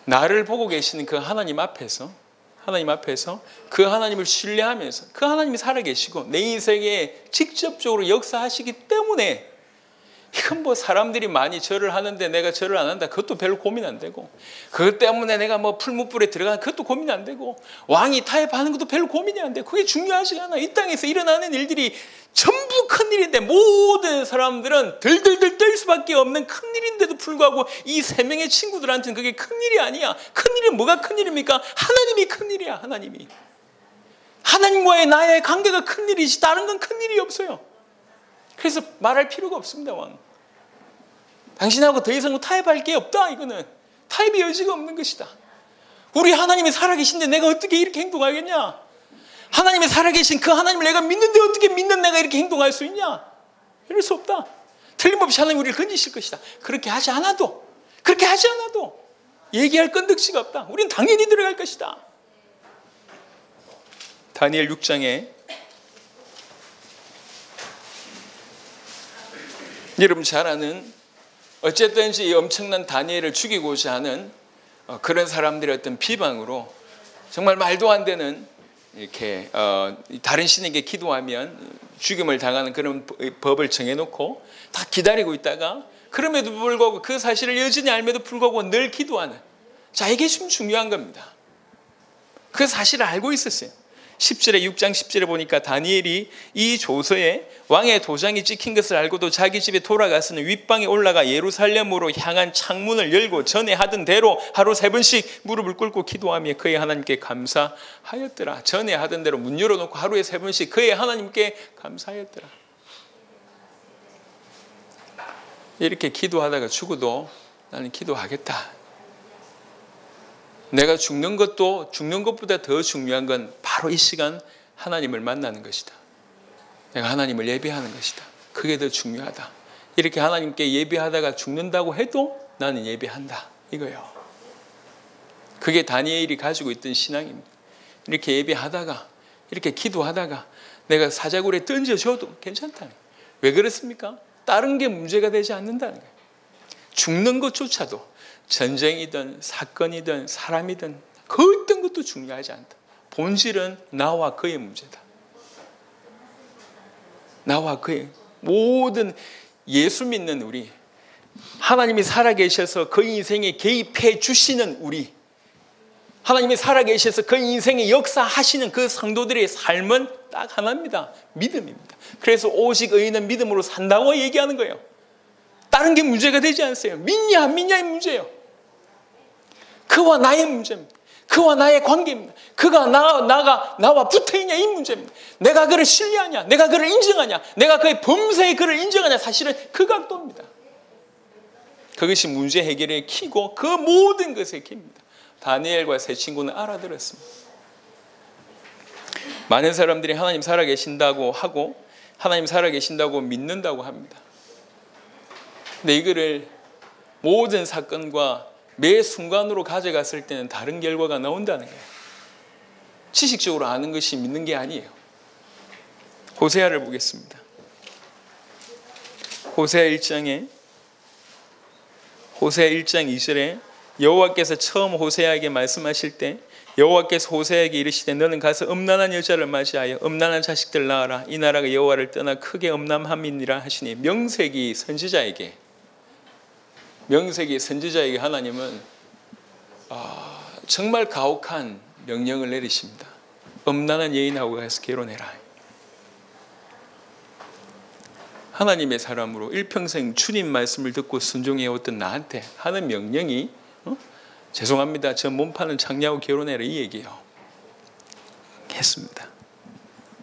나를 보고 계시는 그 하나님 앞에서 하나님 앞에서 그 하나님을 신뢰하면서 그 하나님이 살아계시고 내 인생에 직접적으로 역사하시기 때문에, 이건 뭐 사람들이 많이 절을 하는데 내가 절을 안 한다, 그것도 별로 고민 안 되고, 그것 때문에 내가 뭐 풀무불에 들어가는 그것도 고민 안 되고, 왕이 타협하는 것도 별로 고민이 안 돼. 그게 중요하지 않아. 이 땅에서 일어나는 일들이 전부 큰일인데 모든 사람들은 들들들 떨 수밖에 없는 큰일인데도 불구하고 이 세 명의 친구들한테는 그게 큰일이 아니야. 큰일이 뭐가 큰일입니까? 하나님이 큰일이야. 하나님이. 하나님과의 나의 관계가 큰일이지 다른 건 큰일이 없어요. 그래서 말할 필요가 없습니다. 왕, 당신하고 더 이상 타협할 게 없다. 이거는 타협의 여지가 없는 것이다. 우리 하나님이 살아계신데 내가 어떻게 이렇게 행동하겠냐? 하나님이 살아계신 그 하나님을 내가 믿는데 어떻게 믿는 내가 이렇게 행동할 수 있냐? 이럴 수 없다. 틀림없이 하나님 우리를 건지실 것이다. 그렇게 하지 않아도 얘기할 건덕지가 없다. 우리는 당연히 들어갈 것이다. 다니엘 6장에 여러분 잘 아는, 어쨌든지 이 엄청난 다니엘을 죽이고자 하는 그런 사람들의 어떤 비방으로 정말 말도 안 되는, 이렇게 다른 신에게 기도하면 죽임을 당하는 그런 법을 정해놓고 다 기다리고 있다가, 그럼에도 불구하고 그 사실을 여전히 알면도 불구하고 늘 기도하는, 자, 이게 좀 중요한 겁니다. 그 사실을 알고 있었어요. 10절에 6장 10절에 보니까 다니엘이 이 조서에 왕의 도장이 찍힌 것을 알고도 자기 집에 돌아가서는 윗방에 올라가 예루살렘으로 향한 창문을 열고 전에 하던 대로 하루 3번씩 무릎을 꿇고 기도하며 그의 하나님께 감사하였더라. 전에 하던 대로 문 열어놓고 하루에 3번씩 그의 하나님께 감사하였더라. 이렇게 기도하다가 죽어도 나는 기도하겠다. 내가 죽는 것보다 더 중요한 건 바로 이 시간 하나님을 만나는 것이다. 내가 하나님을 예배하는 것이다. 그게 더 중요하다. 이렇게 하나님께 예배하다가 죽는다고 해도 나는 예배한다. 이거예요. 그게 다니엘이 가지고 있던 신앙입니다. 이렇게 예배하다가, 이렇게 기도하다가 내가 사자굴에 던져줘도 괜찮다는 거예요. 왜 그렇습니까? 다른 게 문제가 되지 않는다는 거예요. 죽는 것조차도, 전쟁이든 사건이든 사람이든 그 어떤 것도 중요하지 않다. 본질은 나와 그의 문제다. 나와 그의 모든 예수 믿는 우리, 하나님이 살아계셔서 그 인생에 개입해 주시는 우리, 하나님이 살아계셔서 그 인생에 역사하시는 그 성도들의 삶은 딱 하나입니다. 믿음입니다. 그래서 오직 의인은 믿음으로 산다고 얘기하는 거예요. 다른 게 문제가 되지 않으세요. 믿냐 안 믿냐의 문제예요. 그와 나의 문제입니다. 그와 나의 관계입니다. 그가 나와 붙어있냐 이 문제입니다. 내가 그를 신뢰하냐, 내가 그를 인정하냐, 내가 그의 범사에 그를 인정하냐, 사실은 그 각도입니다. 그것이 문제 해결의 키고 그 모든 것의 키입니다. 다니엘과 세 친구는 알아들었습니다. 많은 사람들이 하나님 살아계신다고 하고 하나님 살아계신다고 믿는다고 합니다. 근데 이거를 모든 사건과 매 순간으로 가져갔을 때는 다른 결과가 나온다는 거예요. 지식적으로 아는 것이 믿는 게 아니에요. 호세아를 보겠습니다. 호세아 1장 2절에 여호와께서 처음 호세아에게 말씀하실 때 여호와께서 호세아에게 이르시되 너는 가서 음란한 여자를 맞이하여 음란한 자식들 낳아라. 이 나라가 여호와를 떠나 크게 음란함이니라 하시니, 명색이 선지자에게 하나님은 정말 가혹한 명령을 내리십니다. 음란한 여인하고 가서 결혼해라. 하나님의 사람으로 일평생 주님 말씀을 듣고 순종해왔던 나한테 하는 명령이 죄송합니다, 저 몸파는 장녀하고 결혼해라 이 얘기예요. 했습니다.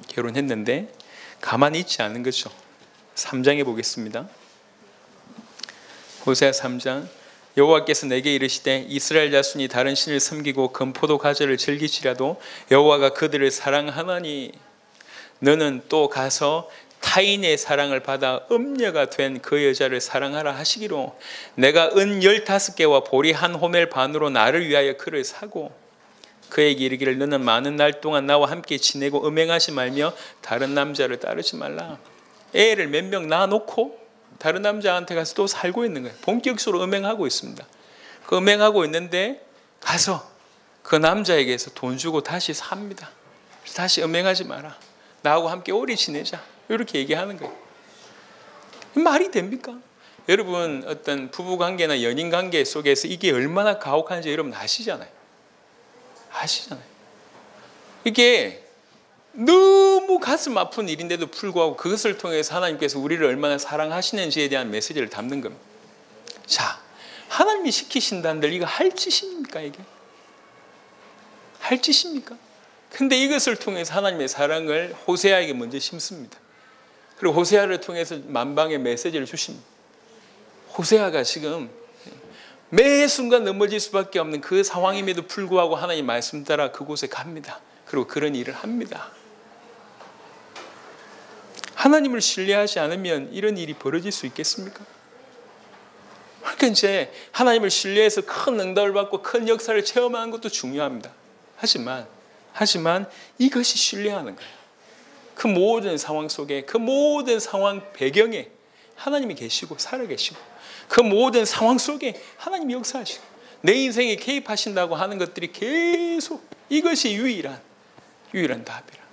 결혼했는데 가만히 있지 않은 거죠. 3장에 보겠습니다. 호세아 3장, 여호와께서 내게 이르시되 이스라엘 자손이 다른 신을 섬기고 금포도 과자를 즐기시라도 여호와가 그들을 사랑하나니 너는 또 가서 타인의 사랑을 받아 음녀가 된 그 여자를 사랑하라 하시기로 내가 은 15개와 보리 한 호멜 반으로 나를 위하여 그를 사고 그에게 이르기를 너는 많은 날 동안 나와 함께 지내고 음행하지 말며 다른 남자를 따르지 말라. 애를 몇 명 낳아놓고 다른 남자한테 가서 또 살고 있는 거예요. 본격적으로 음행하고 있습니다. 그 음행하고 있는데 가서 그 남자에게서 돈 주고 다시 삽니다. 다시 음행하지 마라. 나하고 함께 오래 지내자. 이렇게 얘기하는 거예요. 말이 됩니까? 여러분 어떤 부부관계나 연인관계 속에서 이게 얼마나 가혹한지 여러분 아시잖아요. 이게 너무 가슴 아픈 일인데도 불구하고 그것을 통해서 하나님께서 우리를 얼마나 사랑하시는지에 대한 메시지를 담는 겁니다. 자, 하나님이 시키신다는데 이거 할 짓입니까? 이게 할 짓입니까? 근데 이것을 통해서 하나님의 사랑을 호세아에게 먼저 심습니다. 그리고 호세아를 통해서 만방의 메시지를 주십니다. 호세아가 지금 매 순간 넘어질 수밖에 없는 그 상황임에도 불구하고 하나님 말씀 따라 그곳에 갑니다. 그리고 그런 일을 합니다. 하나님을 신뢰하지 않으면 이런 일이 벌어질 수 있겠습니까? 그러니까 이제 하나님을 신뢰해서 큰 응답을 받고 큰 역사를 체험하는 것도 중요합니다. 하지만 이것이 신뢰하는 거예요. 그 모든 상황 속에, 그 모든 상황 배경에 하나님이 계시고 살아계시고, 그 모든 상황 속에 하나님이 역사하시고 내 인생에 개입하신다고 하는 것들이 계속, 이것이 유일한 답이라.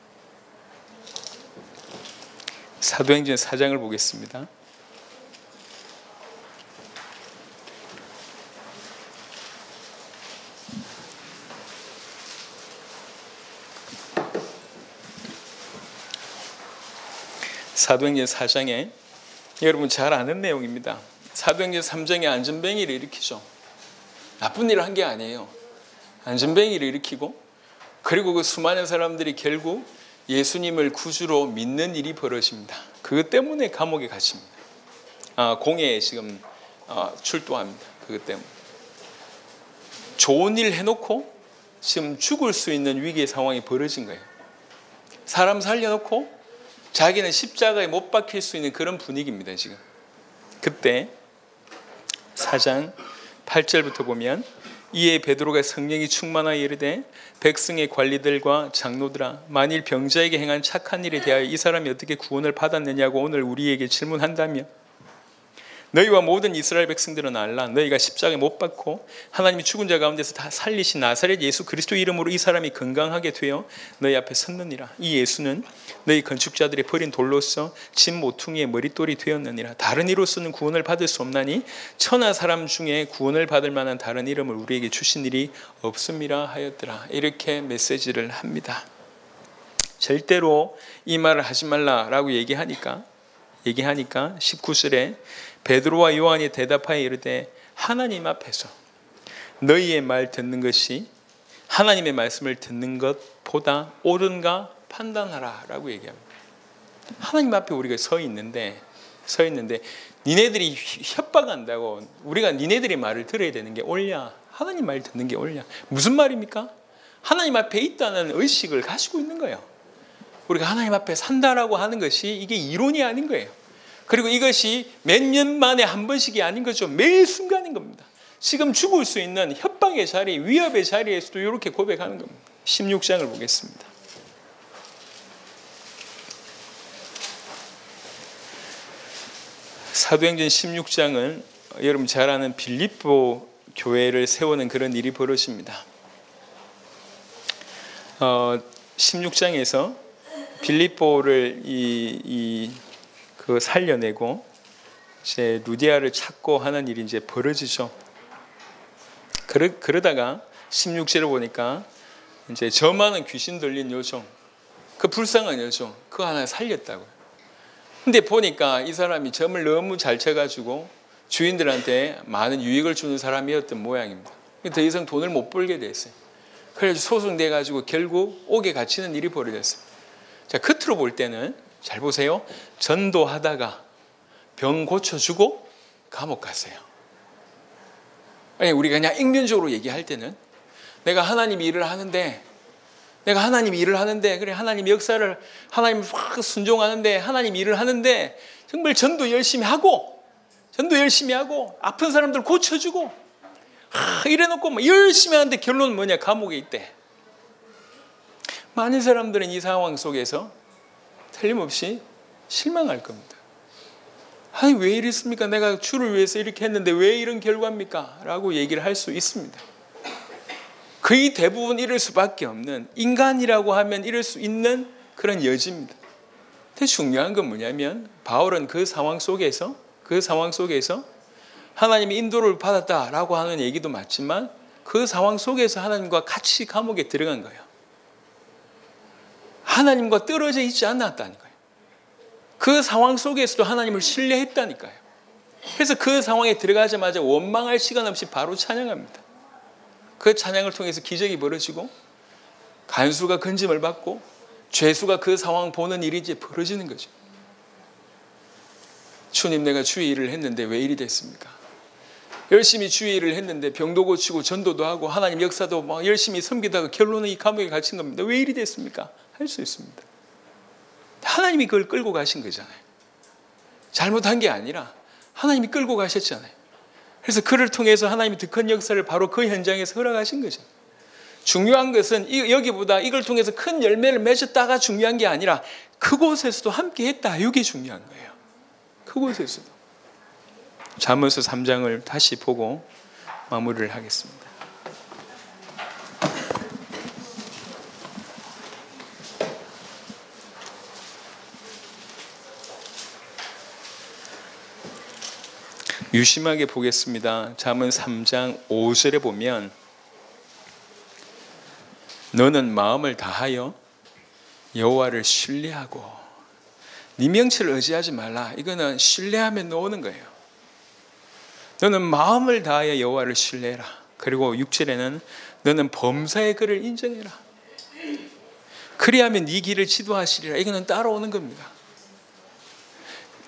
사도행전 4장을 보겠습니다. 사도행전 4장에 여러분 잘 아는 내용입니다. 사도행전 3장에 안전뱅이를 일으키죠. 나쁜 일을 한 게 아니에요. 안전뱅이를 일으키고, 그리고 그 수많은 사람들이 결국 예수님을 구주로 믿는 일이 벌어집니다. 그것 때문에 감옥에 갇힙니다. 공회에 지금 출두합니다. 그것 때문에. 좋은 일 해놓고 지금 죽을 수 있는 위기의 상황이 벌어진 거예요. 사람 살려놓고 자기는 십자가에 못 박힐 수 있는 그런 분위기입니다. 지금. 그때 4장 8절부터 보면, 이에 베드로가 성령이 충만하여 이르되 백성의 관리들과 장로들아, 만일 병자에게 행한 착한 일에 대하여 이 사람이 어떻게 구원을 받았느냐고 오늘 우리에게 질문한다면, 너희와 모든 이스라엘 백성들은 알라. 너희가 십자가에 못 박고 하나님이 죽은 자 가운데서 다 살리신 나사렛 예수 그리스도 이름으로 이 사람이 건강하게 되어 너희 앞에 섰느니라. 이 예수는 너희 건축자들이 버린 돌로서 진 모퉁이의 머릿돌이 되었느니라. 다른 이로서는 구원을 받을 수 없나니 천하 사람 중에 구원을 받을 만한 다른 이름을 우리에게 주신 일이 없음이라 하였더라. 이렇게 메시지를 합니다. 절대로 이 말을 하지 말라라고 얘기하니까 19절에 베드로와 요한이 대답하여 이르되 하나님 앞에서 너희의 말 듣는 것이 하나님의 말씀을 듣는 것보다 옳은가 판단하라 라고 얘기합니다. 하나님 앞에 우리가 서 있는데 니네들이 협박한다고 우리가 니네들의 말을 들어야 되는 게 옳냐, 하나님 말 듣는 게 옳냐. 무슨 말입니까? 하나님 앞에 있다는 의식을 가지고 있는 거예요. 우리가 하나님 앞에 산다라고 하는 것이 이게 이론이 아닌 거예요. 그리고 이것이 몇 년 만에 한 번씩이 아닌 거죠. 매 순간인 겁니다. 지금 죽을 수 있는 협박의 자리, 위협의 자리에서도 이렇게 고백하는 겁니다. 16장을 보겠습니다. 사도행전 16장은 여러분 잘 아는 빌립보 교회를 세우는 그런 일이 벌어집니다. 16장에서 빌립보를 살려내고 이제 루디아를 찾고 하는 일이 이제 벌어지죠. 그러다가 16절을 보니까 이제 저 많은 귀신 들린 여종, 그 불쌍한 여종, 그거 하나 살렸다고요. 근데 보니까 이 사람이 점을 너무 잘 쳐가지고 주인들한테 많은 유익을 주는 사람이었던 모양입니다. 더 이상 돈을 못 벌게 됐어요. 그래서 소송돼가지고 결국 옥에 갇히는 일이 벌어졌어요. 자, 겉으로 볼 때는 잘 보세요. 전도하다가 병 고쳐주고 감옥 갔어요. 아니, 우리가 그냥 액면적으로 얘기할 때는 내가 하나님 일을 하는데 그래, 하나님 역사를, 하나님 확 순종하는데, 하나님 일을 하는데 정말 전도 열심히 하고 아픈 사람들 고쳐주고 이래놓고 막 열심히 하는데 결론은 뭐냐? 감옥에 있대. 많은 사람들은 이 상황 속에서 틀림없이 실망할 겁니다. 아니, 왜 이랬습니까? 내가 주를 위해서 이렇게 했는데 왜 이런 결과입니까? 라고 얘기를 할 수 있습니다. 거의 대부분 이럴 수밖에 없는, 인간이라고 하면 이럴 수 있는 그런 여지입니다. 근데 중요한 건 뭐냐면 바울은 그 상황 속에서 하나님의 인도를 받았다라고 하는 얘기도 맞지만 그 상황 속에서 하나님과 같이 감옥에 들어간 거예요. 하나님과 떨어져 있지 않았다는 거예요. 그 상황 속에서도 하나님을 신뢰했다니까요. 그래서 그 상황에 들어가자마자 원망할 시간 없이 바로 찬양합니다. 그 찬양을 통해서 기적이 벌어지고 간수가 건짐을 받고 죄수가 그 상황 보는 일이 이제 벌어지는 거죠. 주님, 내가 주의 일을 했는데 왜 일이 됐습니까? 열심히 주의 일을 했는데 병도 고치고 전도도 하고 하나님 역사도 막 열심히 섬기다가 결론은 이 감옥에 갇힌 겁니다. 왜 일이 됐습니까? 할 수 있습니다. 하나님이 그걸 끌고 가신 거잖아요. 잘못한 게 아니라 하나님이 끌고 가셨잖아요. 그래서 그를 통해서 하나님이 더 큰 역사를 바로 그 현장에서 허락하신 거죠. 중요한 것은 여기보다 이걸 통해서 큰 열매를 맺었다가 중요한 게 아니라 그곳에서도 함께 했다. 이게 중요한 거예요. 그곳에서도. 잠언서 3장을 다시 보고 마무리를 하겠습니다. 유심하게 보겠습니다. 잠언 3장 5절에 보면 너는 마음을 다하여 여호와를 신뢰하고 네 명치를 의지하지 말라. 이거는 신뢰하면 나오는 거예요. 너는 마음을 다하여 여호와를 신뢰해라. 그리고 6절에는 너는 범사의 그를 인정해라. 그리하면 네 길을 지도하시리라. 이거는 따라오는 겁니다.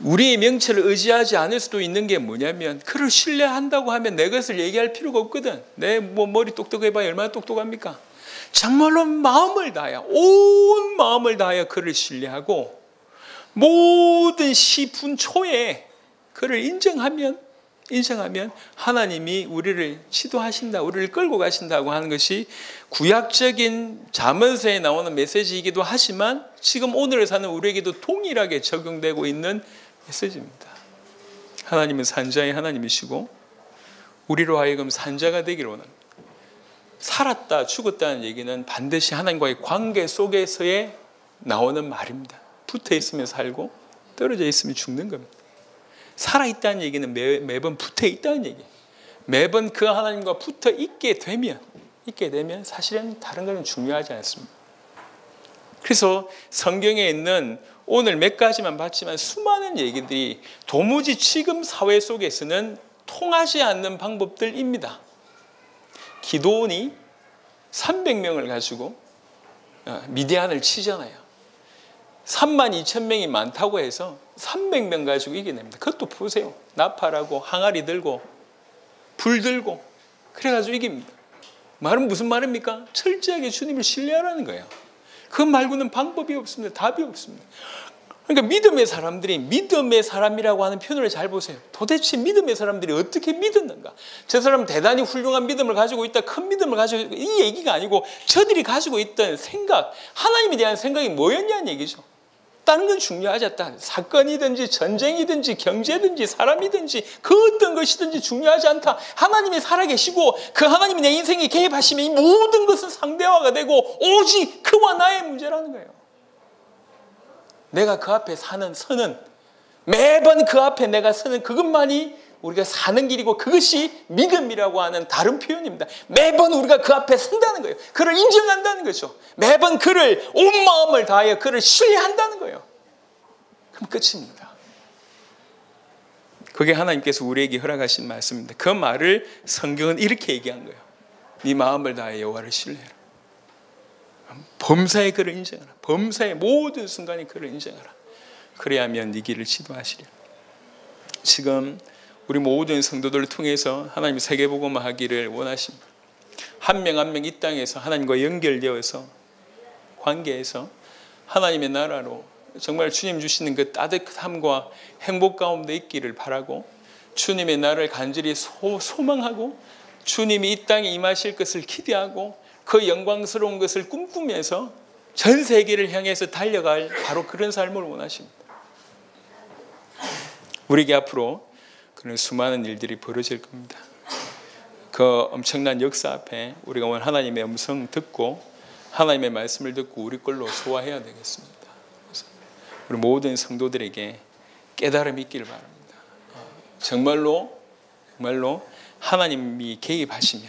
우리의 명체를 의지하지 않을 수도 있는 게 뭐냐면 그를 신뢰한다고 하면 내 것을 얘기할 필요가 없거든. 내 머리 똑똑해봐야 얼마나 똑똑합니까? 정말로 마음을 다하여, 온 마음을 다하여 그를 신뢰하고 모든 시분초에 그를 인정하면 하나님이 우리를 지도하신다, 우리를 끌고 가신다고 하는 것이 구약적인 잠언서에 나오는 메시지이기도 하지만 지금 오늘을 사는 우리에게도 동일하게 적용되고 있는 메시지입니다. 하나님은 산자의 하나님이시고 우리로 하여금 산자가 되기를 원합니다. 살았다 죽었다는 얘기는 반드시 하나님과의 관계 속에서의 나오는 말입니다. 붙어 있으면 살고 떨어져 있으면 죽는 겁니다. 살아있다는 얘기는 매번 붙어 있다는 얘기예요. 매번 그 하나님과 붙어 있게 되면 사실은 다른 것은 중요하지 않습니다. 그래서 성경에 있는 오늘 몇 가지만 봤지만 수많은 얘기들이 도무지 지금 사회 속에서는 통하지 않는 방법들입니다. 기드온이 300명을 가지고 미디안을 치잖아요. 32,000명이 많다고 해서 300명 가지고 이겨냅니다. 그것도 보세요. 나팔하고 항아리 들고 불 들고 그래가지고 이깁니다. 말은 무슨 말입니까? 철저하게 주님을 신뢰하라는 거예요. 그 말고는 방법이 없습니다. 답이 없습니다. 그러니까 믿음의 사람들이 믿음의 사람이라고 하는 표현을 잘 보세요. 도대체 믿음의 사람들이 어떻게 믿었는가? 저 사람은 대단히 훌륭한 믿음을 가지고 있다, 큰 믿음을 가지고 있다, 이 얘기가 아니고 저들이 가지고 있던 생각, 하나님에 대한 생각이 뭐였냐는 얘기죠. 다른 건 중요하지 않다. 사건이든지 전쟁이든지 경제든지 사람이든지 그 어떤 것이든지 중요하지 않다. 하나님이 살아계시고 그 하나님이 내 인생에 개입하시면 이 모든 것은 상대화가 되고 오직 그와 나의 문제라는 거예요. 내가 그 앞에 서는 매번 그 앞에 내가 서는 그것만이 우리가 사는 길이고 그것이 믿음이라고 하는 다른 표현입니다. 매번 우리가 그 앞에 선다는 거예요. 그를 인정한다는 거죠. 매번 그를 온 마음을 다하여 그를 신뢰한다는 거예요. 그럼 끝입니다. 그게 하나님께서 우리에게 허락하신 말씀입니다. 그 말을 성경은 이렇게 얘기한 거예요. 네 마음을 다하여 여호와를 신뢰해라. 범사에 그를 인정하라. 범사의 모든 순간에 그를 인정하라. 그래야면 네 길을 지도하시리라. 지금 우리 모든 성도들을 통해서 하나님 세계복음화 하기를 원하십니다. 한 명 한 명 이 땅에서 하나님과 연결되어서 관계에서 하나님의 나라로 정말 주님 주시는 그 따뜻함과 행복 가운데 있기를 바라고 주님의 나라를 간절히 소망하고 주님이 이 땅에 임하실 것을 기대하고 그 영광스러운 것을 꿈꾸면서 전 세계를 향해서 달려갈 바로 그런 삶을 원하십니다. 우리에게 앞으로 그런 수많은 일들이 벌어질 겁니다. 그 엄청난 역사 앞에 우리가 오늘 하나님의 음성 듣고 하나님의 말씀을 듣고 우리 걸로 소화해야 되겠습니다. 우리 모든 성도들에게 깨달음이 있기를 바랍니다. 정말로 하나님이 개입하시면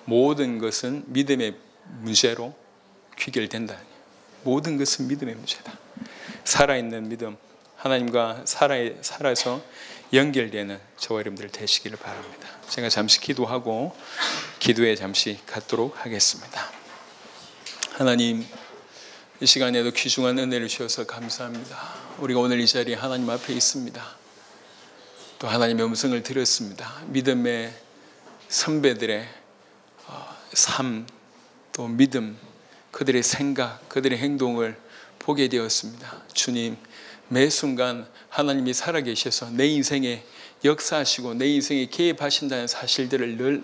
모든 것은 믿음의 문제로 귀결된다. 모든 것은 믿음의 문제다. 살아있는 믿음, 하나님과 살아서 연결되는 저와 여러분들 되시기를 바랍니다. 제가 잠시 기도하고 기도에 잠시 갖도록 하겠습니다. 하나님, 이 시간에도 귀중한 은혜를 주셔서 감사합니다. 우리가 오늘 이 자리에 하나님 앞에 있습니다. 또 하나님의 음성을 들었습니다. 믿음의 선배들의 삶, 또 믿음, 그들의 생각, 그들의 행동을 보게 되었습니다. 주님, 매 순간 하나님이 살아계셔서 내 인생에 역사하시고 내 인생에 개입하신다는 사실들을 늘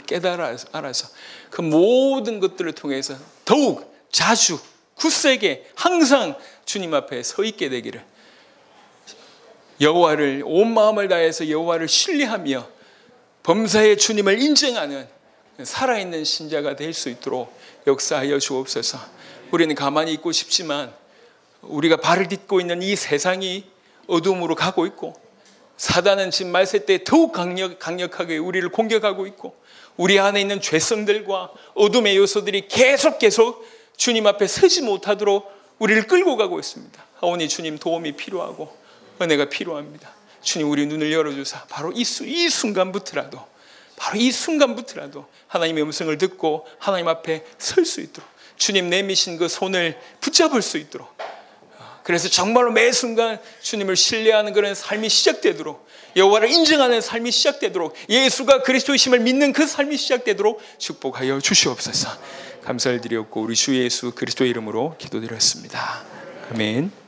알아서 그 모든 것들을 통해서 더욱 자주 굳세게 항상 주님 앞에 서 있게 되기를, 여호와를 온 마음을 다해서 여호와를 신뢰하며 범사의 주님을 인정하는 살아있는 신자가 될 수 있도록 역사하여 주옵소서. 우리는 가만히 있고 싶지만 우리가 발을 딛고 있는 이 세상이 어둠으로 가고 있고 사단은 지금 말세 때 더욱 강력하게 우리를 공격하고 있고 우리 안에 있는 죄성들과 어둠의 요소들이 계속 주님 앞에 서지 못하도록 우리를 끌고 가고 있습니다. 하오니 주님 도움이 필요하고 은혜가 필요합니다. 주님, 우리 눈을 열어주사 바로 이 순간부터라도 하나님의 음성을 듣고 하나님 앞에 설 수 있도록 주님 내미신 그 손을 붙잡을 수 있도록, 그래서 정말로 매 순간 주님을 신뢰하는 그런 삶이 시작되도록, 여호와를 인정하는 삶이 시작되도록, 예수가 그리스도이심을 믿는 그 삶이 시작되도록 축복하여 주시옵소서. 감사를 드렸고 우리 주 예수 그리스도의 이름으로 기도드렸습니다. 아멘.